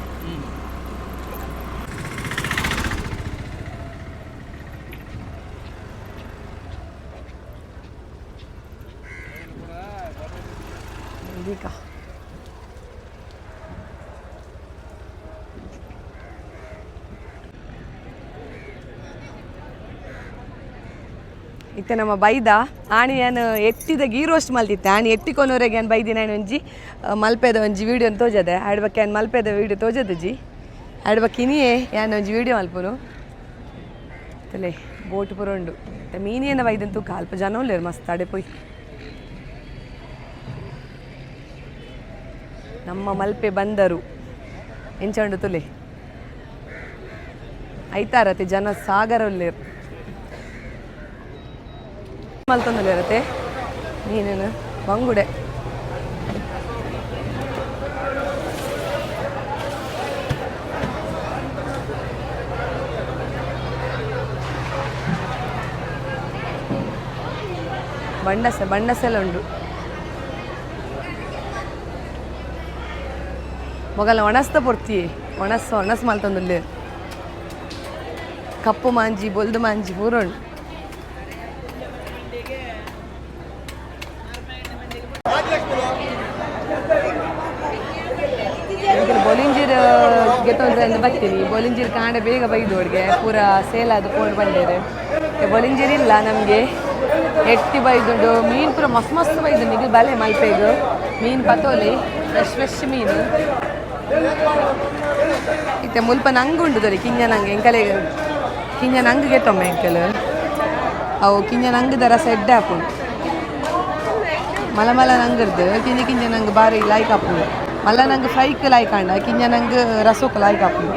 ಇತ್ತೆ ನಮ್ಮ ಬೈದ ಆಣಿ ನಾನು ಎಟ್ಟಿದ ಗೀ ರೋಸ್ಟ್ ಮಲ್ತಿತ್ತೆ ಆಣಿ ಎಟ್ಟಿಕೊನವರೆಗೆ ನಾನು ಬೈದಿ ನಾನು ಒಂಜಿ ಮಲ್ಪೆದ ಒಂಜಿ ವೀಡಿಯೋ ತೋಜದೆ ಆಡ್ಬಕ್ಕೆ ನಾನು ಮಲ್ಪೆದ ವೀಡಿಯೋ ತೋಜದ ಜಿ ಆಡ್ಬಕ್ಕೆ ಇನಿಯೇ ನಾನು ಒಂಜಿ ವೀಡಿಯೋ ಮಲ್ಪನು ತಲೆ ಬೋಟ್ ಪುರ ಉಂಡು ಮೀನೇನ ಬೈದಂತೂ ಅಲ್ಪ ಜನ ಉಳ್ಳೇರು ಮಸ್ತ್ ಅಡೆ ಪೋಯ್ ನಮ್ಮ ಮಲ್ಪೆ ಬಂದರು ಎಂಚಂಡು ತುಲೆ ಐತಾರತೆ ಜನ ಸಾಗರ ಉಳ್ಳೇರು ಮಲ್ತೊಂದಲ್ಲಿ ಇರತ್ತೆ ನೀನೇನು ಬಂಗುಡೆ ಬಂಡಸೆಲ್ಲ ಉಂಡು ಮೊಗಲ ಒಣಸ್ತ ಪೊರ್ತಿ ಒಣಸ್ ಮಲ್ತೊಂದುಲ್ಲೆ ಕಪ್ಪು ಮಾಂಜಿ ಬೊಲ್ದು ಮಾಂಜಿ ಪೂರ ಉಂಡು ಬೊಲಿಂಜೀರ್ ಗೆತ್ತೊಂದ್ರೆ ಅಂತ ಬರ್ತೀನಿ ಬೊಲಿಂಜೀರ್ ಕಾಂಡೆ ಬೇಗ ಬೈದೋಡ್ಗೆ ಪೂರ ಸೇಲ್ ಅದು ಪೋಂಡು ಬಂಡೇರು ಬೊಲಿಂಜೀರ್ ಇಲ್ಲ ನಮಗೆ ಎಟ್ಟಿ ಬೈದುಂಡು ಮೀನು ಪೂರ ಮಸ್ತ್ ಬೈದು ನಿಗಲ್ ಬಲೆ ಮಲ್ಪೆಗು ಮೀನು ಪತೋಲಿ ಫ್ರೆಶ್ ಮೀನು ಇತ್ತೆ ಮುಲ್ಪ ನಂಗೆ ಉಂಡು ತೊಲಿ ಕಿಂಜ ನಂಗೆ ಎಂಕಲೆ ಕಿಂಜ ನಂಗೆ ಗೆತ್ತೊಮ್ಮೆ ಎಂಕಲು ಅವು ಕಿಂಜ ನಂಗೆ ದರ ಸೆಡ್ಡೆ ಹಾಕೊಂಡು ಮಲ ನಂಗರ್ದು ಕಿಂಜ ನಂಗೆ ಬಾರಿ ಲಾಯ್ಕ್ ಹಾಕೊಂಡು ಮಲ್ಲ ನಂಗೆ ಫ್ರೈಕ್ ಲಾಯ್ಕ್ ಅಂಡ ಕಿಂಜ ನಂಗೆ ರಸೋಕ್ ಲಾಯ್ಕ್ ಹಾಕೊಂಡು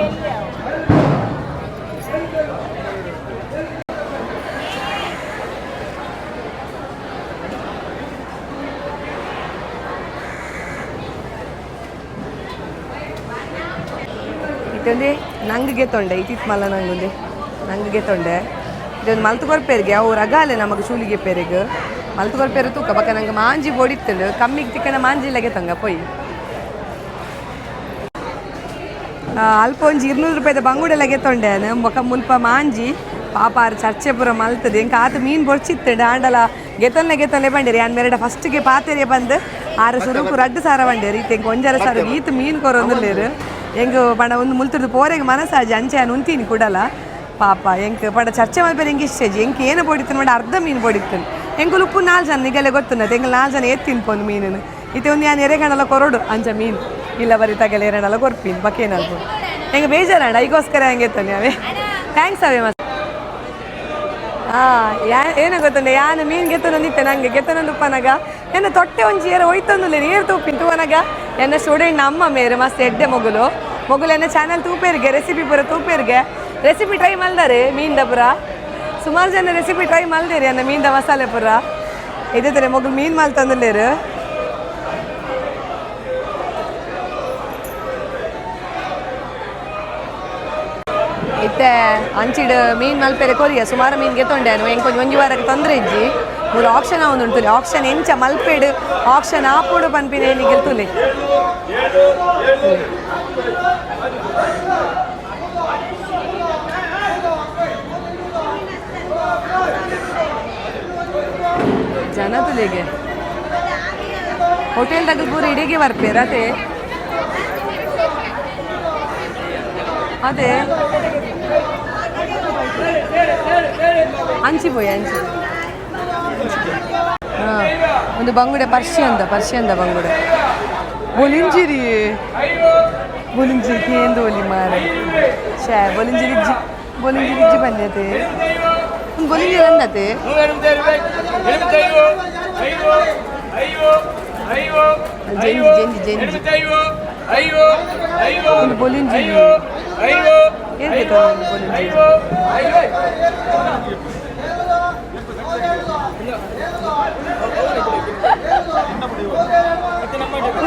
ಇತ್ತೊಂದು ನಂಗೆ ಗೆತ್ತೊಂಡೆ ಇತ್ತಿತ್ತು ಮಲ್ಲ ನಂಗೆ ಗೆತ್ತೊಂಡೆ ಇದೊಂದು ಮಲ್ತು ಕೊರ್ಪೇರಿಗೆ ಅವು ರಗಾಲೆ ನಮಗೆ ಶೂಲಿಗೆ ಪೇರಿಗೆ ಮಲ್ತು ಕೊರ್ಪೇರು ತೂಕ ಬಕ್ಕ ನಂಗೆ ಮಾಂಜಿ ಬೋಡಿತ್ತಂಡು ಕಮ್ಮಿಗೆ ತಿಕ್ಕನ ಮಾಂಜಿ ಇಲ್ಲಗೆ ತಂಗ ಪೊಯ್ ಅಲ್ಪ ಒಂಜಿ 200 ರೂಪಾಯಿದ ಬಂಗುಡೆಲ್ಲ ಗೆತ್ತೊಂಡೆ ಬೊಕ್ಕ ಮುಲ್ಪ ಮಾಂಜಿ ಪಾಪ ಆರು ಚರ್ಚೆ ಪೂರ ಮಲ್ತದೆ ಎಂಕ ಆತ ಮೀನು ಬೊಡ್ಚಿತ್ತಂಡು ಆಂಡಲ ಗೆತ್ತೊನ್ನೆ ಬಂಡೇರಿ ಯಾನ್ ಮೇರೆಡ ಫಸ್ಟ್ಗೆ ಪಾತೆರೆ ಬಂದು ಆರು ಸುರುಕು ರಡ್ಡು ಸಾರ ಬಂಡೇರಿ ಎಂಕ ಒಂಜರ ಸಾರ ಈತ ಮೀನು ಕೊರೊಂದುಲ್ಲೇರು ಎಂಗ ಪಂಡ ಒಂದು ಮುಲ್ತುರ್ದು ಪೋರೆಗೆ ಮನಸ್ಸಾಜಿ ಅಂಚೆ ನಾನು ಉಂತೀನಿ ಕೂಡಲ ಪಾಪ ಎಂಕ್ ಪಂಡ ಚರ್ಚೆ ಮಲ್ಪೇರು ಎಂಗೆ ಇಷ್ಟೇಜಿ ಎಂಕ್ ಏನು ಬೋಡಿತ್ತು ನೋಡಿ ಅರ್ಧ ಮೀನು ಬೋಡಿತ್ತು ಎಂಕುಲು ಉಪ್ಪು 4 ಜನ ನಿಗಲೆ ಗೊತ್ತುನ್ನತ್ತೆ ಎಂಗೆ 4 ಜನ ಎತ್ತಿನ್ಪೊಂದು ಮೀನನ್ನು ಇತ್ತೆ ಒಂದು ನಾನು ಎರೆಗಣಲ ಕೊರಡು ಅಂಚ ಮೀನು ಇಲ್ಲ ಬರೀ ತಗಲೆ ಎರಡಲ್ಲ ಕೊರ್ಪೀನಿ ಬಕ್ಕೇನಲ್ಪು ಹೆಂಗೆ ಬೇಜಾರಣ್ಣ ಈಗೋಸ್ಕರ ಹೆಂಗೆ ಎತ್ತಾನೆ ಅವೇ ಥ್ಯಾಂಕ್ಸ್ ಅವೇ ಮಸ್ತ್ ಏನೋ ಗೊತ್ತುಂಡೆ ಯಾನು ಮೀನು ಗೆತ್ತನೊಂದಿತ್ತೆ ನಂಗೆ ಗೆತ್ತನೊಂದು ಉಪ್ಪನಾಗ ಎನ್ನ ತೊಟ್ಟೆ ಒಂಜಿ ಏರ ಹೋಯ್ತೊಂದುಲ್ಲೆ ನೀರು ತೂಪಿನ ತೂವನಾಗ ಎನ್ನ ಸ್ಟೂಡೆಂಟ್ ಅಮ್ಮ ಮೇರೆ ಮಸ್ತ್ ಎಡ್ಡೆ ಮೊಗುಲು ಎನ್ನ ಚಾನಲ್ ತೂಪೇರಿಗೆ ರೆಸಿಪಿ ಪೂರ ತೂಪೇರಿಗೆ ರೆಸಿಪಿ ಟ್ರೈ ಮಲ್ದಾರೆ ಮೀನ್ದ ಪುರ ಸುಮಾರು ಜನ ರೆಸಿಪಿ ಟ್ರೈ ಮಲ್ದೇರಿ ಅನ್ನ ಮೀನ್ದ ಮಸಾಲೆ ಪುರ ಇದೇ ತರ ಮೊಗಲು ಮೀನು ಮಲ್ತಂದುಲ್ಲೇರು ಇತ್ತೆ ಅಂಚಿಡು ಮೀನು ಮಲ್ಪೆರೆ ಕೊರಿಯ ಸುಮಾರು ಮೀನು ಗೆತ್ತೊಂಡೆನು ಹೆಂಗೆ ಒಂಜಿ ವಾರಕ್ಕೆ ತೊಂದರೆ ಇಜ್ಜಿ ಮೂರು ಆಪ್ಷನ್ ಉಂಟು ಆಪ್ಷನ್ ಎಂಚ ಮಲ್ಪೆಡು ಆಪ್ಷನ್ ಆಪೋಡು ಪನ್ಪಿನ ಹೇಳಿ ಗೆಲ್ತುಲೆ ಜನ ತುಲೆಗೆ ಹೋಟೆಲ್ ತಗ ಪೂರ ಇಡಿಗೆ ಬರ್ಪೇರ ಅದೇ ಅಂಚಿ ಒಂದು ಬಂಗುಡೆ ಪರ್ಷಿಯಂದ ಬಂಗುಡೆ ಬೊಲಿಂಜಿರಿ ಕೇಂದು ಒಲಿ ಮಾರೆ ಬೊಲಿಂಜಿರಿಜ್ಜಿ ಬಂದತೆ ಒಂದು ಬೊಲಿಂಜಿರಿ ಅಂದತೆ ಒಂದು ಬೊಲಿಂಜಿರಿ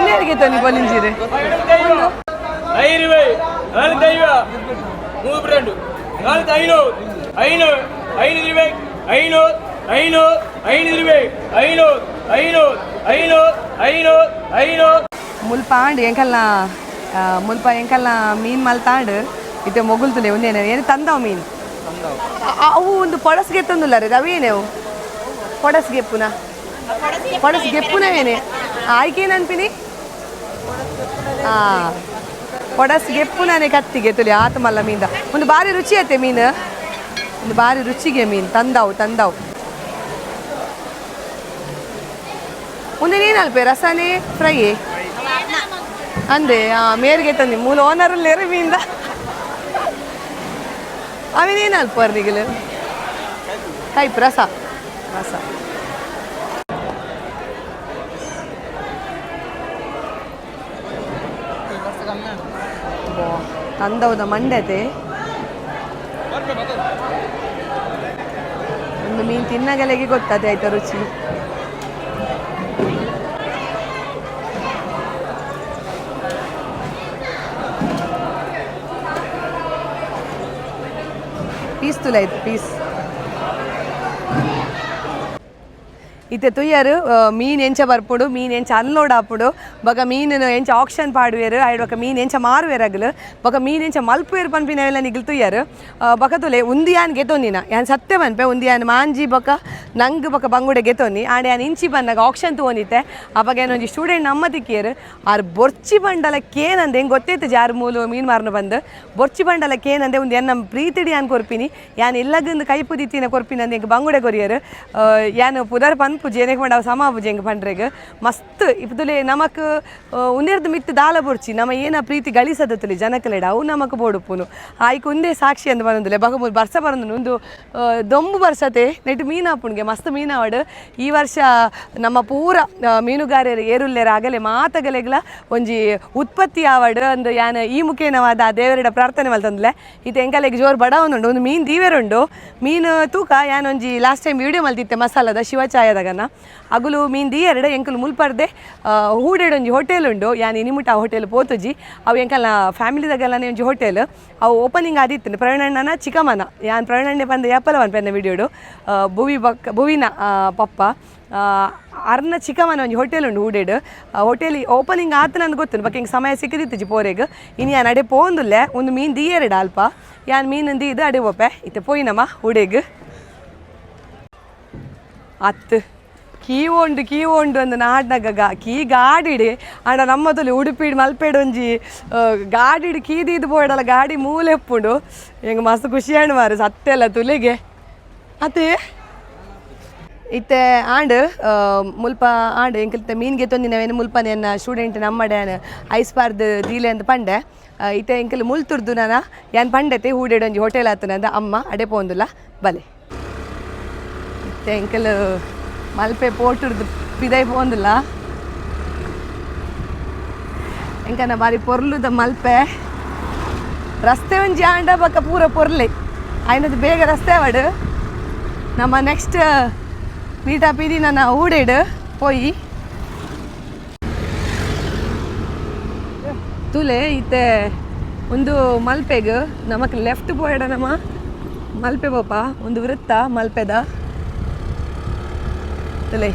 ಯಾರಿಗೆ ತನಿ ಬೊಲಿಂಜಿರಿ ಮುಲ್ಪ ಆಂಡ್ ಎಂಕಲ್ನ ಮುಲ್ಪ ಎಂಕಲ್ನ ಮೀನು ಮಲ್ತಾಂಡು ಇತ್ತೆ ಮೊಗುಲ್ತುಲೆ ಒಂದೇನ ಏನು ತಂದವು ಮೀನು ಅವು ಒಂದು ಪೊಡಸ್ಗೆ ತಂದುಲ್ಲ ರೀ ಅವೇನೇವು ಪೊಡಸ್ಗೆಪ್ಪುನ ಪೊಡಸ್ಗೆಪ್ಪುನವೇನೆ ಆಯ್ಕೇನು ಅನ್ಪಿನಿ ಹಾಂ ಪೊಡಸ್ಗೆಪ್ಪುನೇ ಕತ್ತಿಗೆ ತುಲಿ ಆತ ಮಲ್ಲ ಮೀನ್ದ ಒಂದು ಭಾರಿ ರುಚಿ ಐತೆ ಮೀನು ಒಂದು ಭಾರಿ ರುಚಿಗೆ ಮೀನು ತಂದವು ಒಂದೇನೇನು ಅಲ್ಪೆ ರಸನೇ ಫ್ರೈ ಅಂದೆ ಮೇರೆಗೆ ತಂದಿ ಮೂಲ ಓನರಲ್ಲೇರು ಮೀನ್ದ ಅವೇನೇನು ಅಲ್ಪ ಬರ್ನಿಗಲು ಕೈಪ್ ರಸ ತಂದವದ ಮಂಡ್ಯತೆ ಒಂದು ಮೀನು ತಿನ್ನಗಲೆಗೆ ಗೊತ್ತದೆ ಆಯ್ತಾ ರುಚಿ ಪೀಸ್ ತುಲಾಯ್ತು ಪೀಸ್ ಇತ್ತೆ ತುಯ್ಯರು ಮೀನು ಎಂಚ ಬರ್ಪುಡು ಮೀನು ಎಂಚ ಅನ್ಲೋಡ್ ಆಪುಡು ಬೊಕ ಮೀನು ಎಂಚ ಆಕ್ಷನ್ ಪಾಡುವೆರು ಐಡ್ ಬೊಕ ಮೀನು ಎಂಚ ಮಾರುವೆರಾಗಲು ಬೊಕ ಮೀನು ಎಂಚ ಮಲ್ಪುವೆರು ಪನ್ಪಿನವೆಲ್ಲ ನಿಗಿಲ್ ತುಯ್ಯರು ಬೊಕ ತುಲೆ ಉಂದಿಯಾನ್ ಗೆತೊಂದಿನ ಯಾನ್ ಸತ್ಯ ಮನ್ಪೆ ಉಂದಿಯಾನ್ ಮಾಂಜಿ ಬೊಕ ನಂಗೆ ಬೊಕ ಬಂಗುಡೆ ಗೆತೊಂದಿ ಆಂಡೆ ಯಾನ್ ಇಂಚಿ ಬಂದಾಗ ಆಕ್ಷನ್ ತಗೊಂಡಿತ್ತೆ ಅವಾಗ ಏನೊಂಜಿ ಸ್ಟೂಡೆಂಟ್ ನಮ್ಮ ತಿಕ್ಕಿಯರು ಆರು ಬೊರ್ಚಿ ಬಂಡಲಕ್ಕೆ ಏನಂದೆ ಹೆಂಗೆ ಗೊತ್ತೈತೆ ಜಾರು ಮೂಲು ಮೀನು ಮಾರನು ಬಂದು ಬೊರ್ಚಿ ಬಂಡಲಕ್ಕೆ ಏನಂದೆ ಒಂದು ಏನು ನಮ್ಮ ಪ್ರೀತಿಡಿ ಯಾನ್ ಕೊರ್ಪಿನಿ ಯಾನ್ ಎಲ್ಲಗಂದು ಕೈ ಪುದಿತ್ತಿನ ಕೊರ್ಪಿನಿ ಅಂದೆ ಹೆಂಗೆ ಬಂಗುಡೆ ಕೊರಿಯರು ಯಾನು ಪುದರ್ ಪನ್ ಪೂಜೆ ಏನಕ್ಕೆ ಮಾಡವ ಸಮ ಪೂಜೆ ಹೆಂಗೆ ಪಂಡ್ರೆಗೆ ಮಸ್ತ್ ಇಪ್ಪತ್ತುಲೆ ನಮಕ್ ಉಂದೇರ್ದು ಮಿತ್ತು ದಾಲ ಬೊರ್ಚಿ ನಮ್ಮ ಏನ ಪ್ರೀತಿ ಗಳಿಸದತ್ತುಲಿ ಜನಕಲೆಡ ಅವು ನಮಕ್ ಬೋಡುಪುನು ಆಯ್ಕೆ ಒಂದೇ ಸಾಕ್ಷಿ ಅಂತ ಬಂದಿಲ್ಲ ಬಗಮೂರು ಬರ್ಸ ಬರೋದು ಒಂದು ದೊಂಬು ಬರ್ಸತೆ ನೆಟ್ಟು ಮೀನಾಪುಣ್ಗೆ ಮಸ್ತ್ ಮೀನಾವಡು ಈ ವರ್ಷ ನಮ್ಮ ಪೂರ ಮೀನುಗಾರರು ಏರುಲ್ಲೇರ ಆಗಲೇ ಮಾತಗಲೆಗ್ಲ ಒಂಜಿ ಉತ್ಪತ್ತಿ ಆವಡು ಅಂದು ಯಾನ್ ಈ ಮುಖೇನವಾದ ದೇವರಿಡ ಪ್ರಾರ್ಥನೆ ಮಲ್ತಂದ್ಲೆ ಇದು ಎಂಕಲೆಗೆ ಜೋರು ಬಡವನುಂಡು ಒಂದು ಮೀನು ದೀವೆರುಂಡು ಮೀನು ತೂಕ ಯಾನೊಂಜಿ ಲಾಸ್ಟ್ ಟೈಮ್ ವಿಡಿಯೋ ಮಲ್ತಿತ್ತೆ ಮಸಾಲದ ಶಿವಚಾಯದಾಗ ಅಗುಲು ಮೀನು ದೀಯರಡು ಎಂಕಲು ಮುಲ್ಪರ್ದೆ ಹೂಡೆಡೊಂಜಿ ಹೋಟೆಲ್ ಉಂಡು ಯಾನ್ ಇನಿಮುಟ ಆ ಹೋಟೆಲ್ ಪೋತುಜಿ ಅವು ಎಂಕಲ್ನ ಫ್ಯಾಮಿಲಿದಾಗೆಲ್ಲನೇ ಒಂಜಿ ಹೋಟೆಲ್ ಅವು ಓಪನಿಂಗ್ ಆದಿತ್ತು ಪ್ರವೀಣಣ್ಣನ ಚಿಕ್ಕಮ್ಮನ ಯಾನ್ ಪ್ರವೀಣಣ್ಣೆ ಬಂದ ಯಾಪಲವನ್ ಪೆನ್ನ ವಿಡಿಯೋಡು ಭುವಿನ ಪಪ್ಪ ಅರ್ನ ಚಿಕ್ಕಮ್ಮನ ಒಂಜಿ ಹೋಟೆಲ್ ಉಂಡು ಹೂಡೆಡು ಹೋಟೆಲ್ ಓಪನಿಂಗ್ ಆತ ನಂದು ಗೊತ್ತು ಬಕ್ಕ ಹಿಂಗೆ ಸಮಯ ಸಿಕ್ಕಿದಿತ್ತು ಪೋರೆಗೆ ಇನ್ನು ಯಾನ್ ಅಡೆ ಪೋಂದುಲ್ಲೆ ಒಂದು ಮೀನು ದೀಯರಡು ಅಲ್ಪ ಯಾನ್ ಮೀನು ದೀದು ಅಡೆ ಒಪ್ಪೆ ಇತ್ತೆ ಪೋಯಿನಮ್ಮ ಹೂಡೆಗೆ ಅತ್ತು ಕೀವೊಂಡು ಅಂದು ನಾಡ್ನಾಗ ಕೀ ಗಾಡಿಡಿ ಆಂಡ ನಮ್ಮದಲ್ಲಿ ಉಡುಪಿಡ್ ಮಲ್ಪೆಡ್ ಒಂಜಿ ಗಾಡಿಡ್ ಕೀದಿದ್ದು ಪೋಯ್ಡಲ್ಲ ಗಾಡಿ ಮೂಲೆ ಎಪ್ಪುಂಡು ಹೆಂಗೆ ಮಸ್ತ್ ಖುಷಿ ಹಣ್ಣು ಮಾರು ಸತ್ತೆಲ್ಲ ತುಲಿಗೆ ಅತ್ತೆ ಇತ್ತೆ ಆಂಡ್ ಮುಲ್ಪ ಆಂಡ್ ಎಂಕಲ್ತೆ ಮೀನ್ಗೆ ತೊಂದಿನವೇನು ಮುಲ್ಪನೆಯನ್ನ ಸ್ಟೂಡೆಂಟ್ ನಮ್ಮಡೆ ಐಸ್ಪಾರ್ದು ದೀಲೆ ಅಂತ ಪಂಡೆ ಇತ್ತೆ ಎಂಕಲ್ ಮುಲ್ತುರ್ದು ನಾನು ಯಾನ್ ಪಂಡೆತೆ ಹೂಡೆಡೊಂಜಿ ಹೋಟೆಲ್ ಆತನಂದ ಅಮ್ಮ ಅಡೆ ಪೋಂದುಲ್ಲ ಬಲೆ ಇತ್ತೆ ಎಂಕಲ್ ಮಲ್ಪೆ ಪೋರ್ಟುರ್ದು ಪಿದೈ ಪೋಂದುಲ್ಲ ಎಂಕನ ಬಾರಿ ಪೊರ್ಲುದ ಮಲ್ಪೆ ರಸ್ತೆ ಒಂಜಿ ಆಂಡ ಬಕ್ಕ ಪೂರ ಪೊರ್ಲೆ ಆಯ್ನದು ಬೇಗ ರಸ್ತೆ ಅವಡು ನಮ್ಮ ನೆಕ್ಸ್ಟ್ ಮೀಟಪ್ ಇದಿ ನನ್ನ ಹೂಡೆಡು ಪೋಯಿ ತುಲೆ ಇತ್ತೆ ಒಂದು ಮಲ್ಪೆಗೆ ನಮಕ್ ಲೆಫ್ಟ್ ಪೋಯಡ ನಮ್ಮ ಮಲ್ಪೆ ಪೋಪ ಒಂದು ವೃತ್ತ ಮಲ್ಪೆದ ತುಲೆ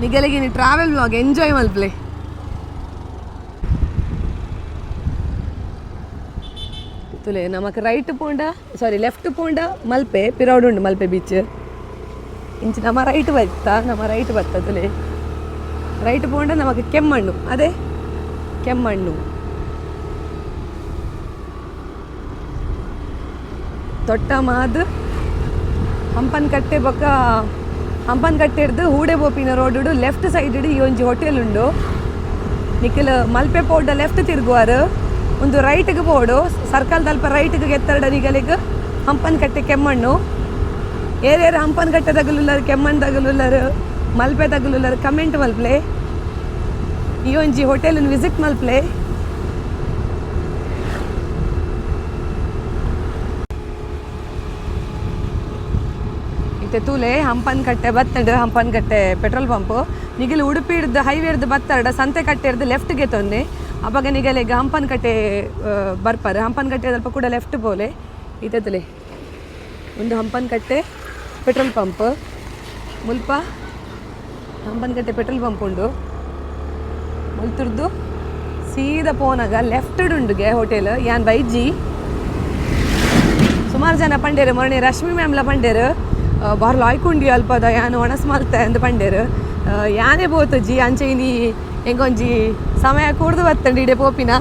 ನಿಗಲಿಗೆ ನೀ ಟ್ರಾವೆಲ್ ವ್ಲಾಗ್ ಎಂಜಾಯ್ ಮಲ್ಪಲೆ ತುಲೆ ನಮಕ್ ರೈಟ್ ಪೋಂಡ ಸಾರಿ ಲೆಫ್ಟ್ ಪೋಂಡ ಮಲ್ಪೆ ಪಿರೌಡ್ ಉಂಡು ಮಲ್ಪೆ ಬೀಚ್ ಇಂಚು ನಮ್ಮ ರೈಟ್ ಬತ್ತ ತುಲೆ ರೈಟ್ ಪೋಂಡ ನಮಕ್ ಕೆಮ್ಮಣ್ಣು ಅದೇ ಕೆಮ್ಮಣ್ಣು ತೊಟ್ಟ ಮಾದು ಹಂಪನ್ ಕಟ್ಟೆ ಬೊಕ್ಕ ಹಂಪನ್ ಕಟ್ಟೆ ಹಿಡ್ದು ಹೂಡೆ ಬೋಪಿನ ರೋಡ್ ಲೆಫ್ಟ್ ಸೈಡ್ ಈ ಒಂಜಿ ಹೋಟೆಲ್ ಉಂಡು ನಿಖಿಲ್ ಮಲ್ಪೆ ಪೋರ್ಡ ಲೆಫ್ಟ್ ತಿರುಗುವಾರು ಒಂದು ರೈಟ್ಗೆ ಪೋಡು ಸರ್ಕಲ್ ಅಲ್ಪ ರೈಟ್ಗೆ ಎತ್ತರಡ ನಿಗಲಿಗೆ ಹಂಪನ್ ಕಟ್ಟೆ ಕೆಮ್ಮಣ್ಣು ಏರ್ಯಾರು ಹಂಪನ್ ಕಟ್ಟೆ ತಗಲುಲ್ಲರು ಕೆಮ್ಮಣ್ಣು ತಗಲುಲ್ಲರು ಮಲ್ಪೆ ತಗಲುಲ್ಲರು ಕಮೆಂಟ್ ಮಲ್ಪ್ಲೆ ಈ ಒಂಜಿ ಹೋಟೆಲ್ ವಿಸಿಟ್ ಮಲ್ಪ್ಲೆ ಇತ್ತೆ ತೂಲೆ ಹಂಪನ್ ಕಟ್ಟೆ ಬತ್ತಂಡು ಹಂಪನ್ ಕಟ್ಟೆ ಪೆಟ್ರೋಲ್ ಪಂಪು ನಿಗಿಲು ಉಡುಪಿ ಹಿಡ್ದು ಹೈವೇ ಹಿಡ್ದು ಬತ್ತರಡ ಸಂತೆ ಕಟ್ಟೆ ಹಿಡ್ದು ಲೆಫ್ಟ್ಗೆ ತೊಂದೆ ಅವಾಗ ನಿಗಲೆಗೆ ಹಂಪನ್ ಕಟ್ಟೆ ಬರ್ಪಾರು ಹಂಪನ್ ಕಟ್ಟೆ ಸ್ವಲ್ಪ ಕೂಡ ಲೆಫ್ಟ್ ಪೋಲೆ ಇತ್ತೆ ತುಲೆ ಒಂದು ಹಂಪನ್ ಕಟ್ಟೆ ಪೆಟ್ರೋಲ್ ಪಂಪ್ ಮುಲ್ಪ ಹಂಪನಕಟ್ಟೆ ಪೆಟ್ರೋಲ್ ಪಂಪ್ ಉಂಡು ಮುಲ್ತುರ್ದು ಸೀದಾ ಪೋನಾಗ ಲೆಫ್ಟ್ ಉಂಡುಗೆ ಹೋಟೆಲ್ ಯಾನ್ ಬೈಜಿ ಸುಮಾರು ಜನ ಪಂಡೇರು ಮೊನ್ನೆ ರಶ್ಮಿ ಮ್ಯಾಮ್ಲ ಪಂಡೇರು ಬಾರ್ಲು ಆಯ್ಕೊಂಡಿ ಅಲ್ಪದ ಯಾನು ಒಣಸ್ ಮಲ್ತೆ ಅಂತ ಪಂಡೇರು ಯಾನೇ ಬೋತಜ್ಜಿ ಅಂಚೈನಿ ಎಂಗೊಂಜಿ ಸಮಯ ಕೂಡ್ದು ಬತ್ತಂಡಿ ಇಡೆ ಪೋಪಿನ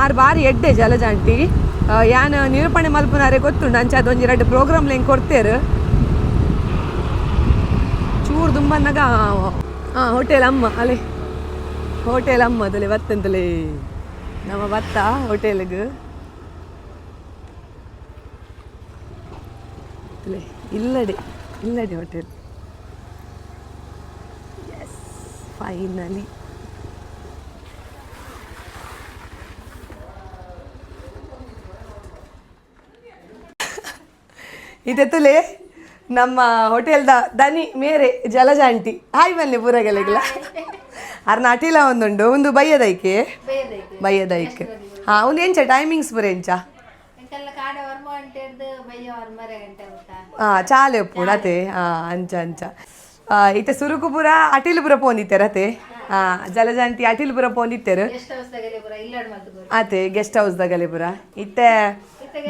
ಆರು ಬಾರಿ ಎಡ್ಡೆ ಜಲಜಾಂಟಿ ಯಾನ್ ನಿರೂಪಣೆ ಮಲ್ಪನಾರೆ ಗೊತ್ತುಂಡು ಅಂಚೆ ಅದೊಂದು 2 ಪ್ರೋಗ್ರಾಮ್ಲ ಹೆಂಗೆ ಕೊಡ್ತೇರು ಚೂರು ದುಂಬನ್ನಾಗ ಹೋಟೆಲ್ ಅಮ್ಮ ಅಲೆ ಹೋಟೆಲ್ ಅಮ್ಮ ಅದಲೆ ಬತ್ತಂತಲೇ ನಮ್ಮ ಬತ್ತ ಹೋಟೆಲ್ಗೆ ಇಲ್ಲಡೆ ಹೋಟೆಲ್ ಎಸ್ ಫೈನಲಿ ಇದೆತ್ತಲೇ ನಮ್ಮ ಹೋಟೆಲ್ದ ದನಿ ಮೇರೆ ಜಲಜಾಂಟಿ ಹಾಯ್ ಬನ್ನಿ ಪೂರಗೆಲೆಗಿಲ್ಲ ಅರ್ನ ಅಟಿಲ ಒಂದುಂಡು ಒಂದು ಬಯ್ಯದೈಕೆ ಹಾಂ ಒಂದು ಎಂಚ ಟೈಮಿಂಗ್ಸ್ ಪೂರ ಎಂಚ ಚಾಲೆ ಉಪ್ಪು ಅತೆ ಅಂಚ ಇತ್ತೆ ಸುರುಕು ಪೂರ ಅಟಿಲು ಪೂರ ಪೋಂದಿತ್ತೇರ ಅತೆ ಜಲಜಾಂಟಿ ಅಟಿಲು ಪೂರ ಪೋಂದಿತ್ತೇರು ಅತೆ ಗೆಸ್ಟ್ ಹೌಸ್ದಾಗಲೆ ಪೂರ ಇತ್ತೆ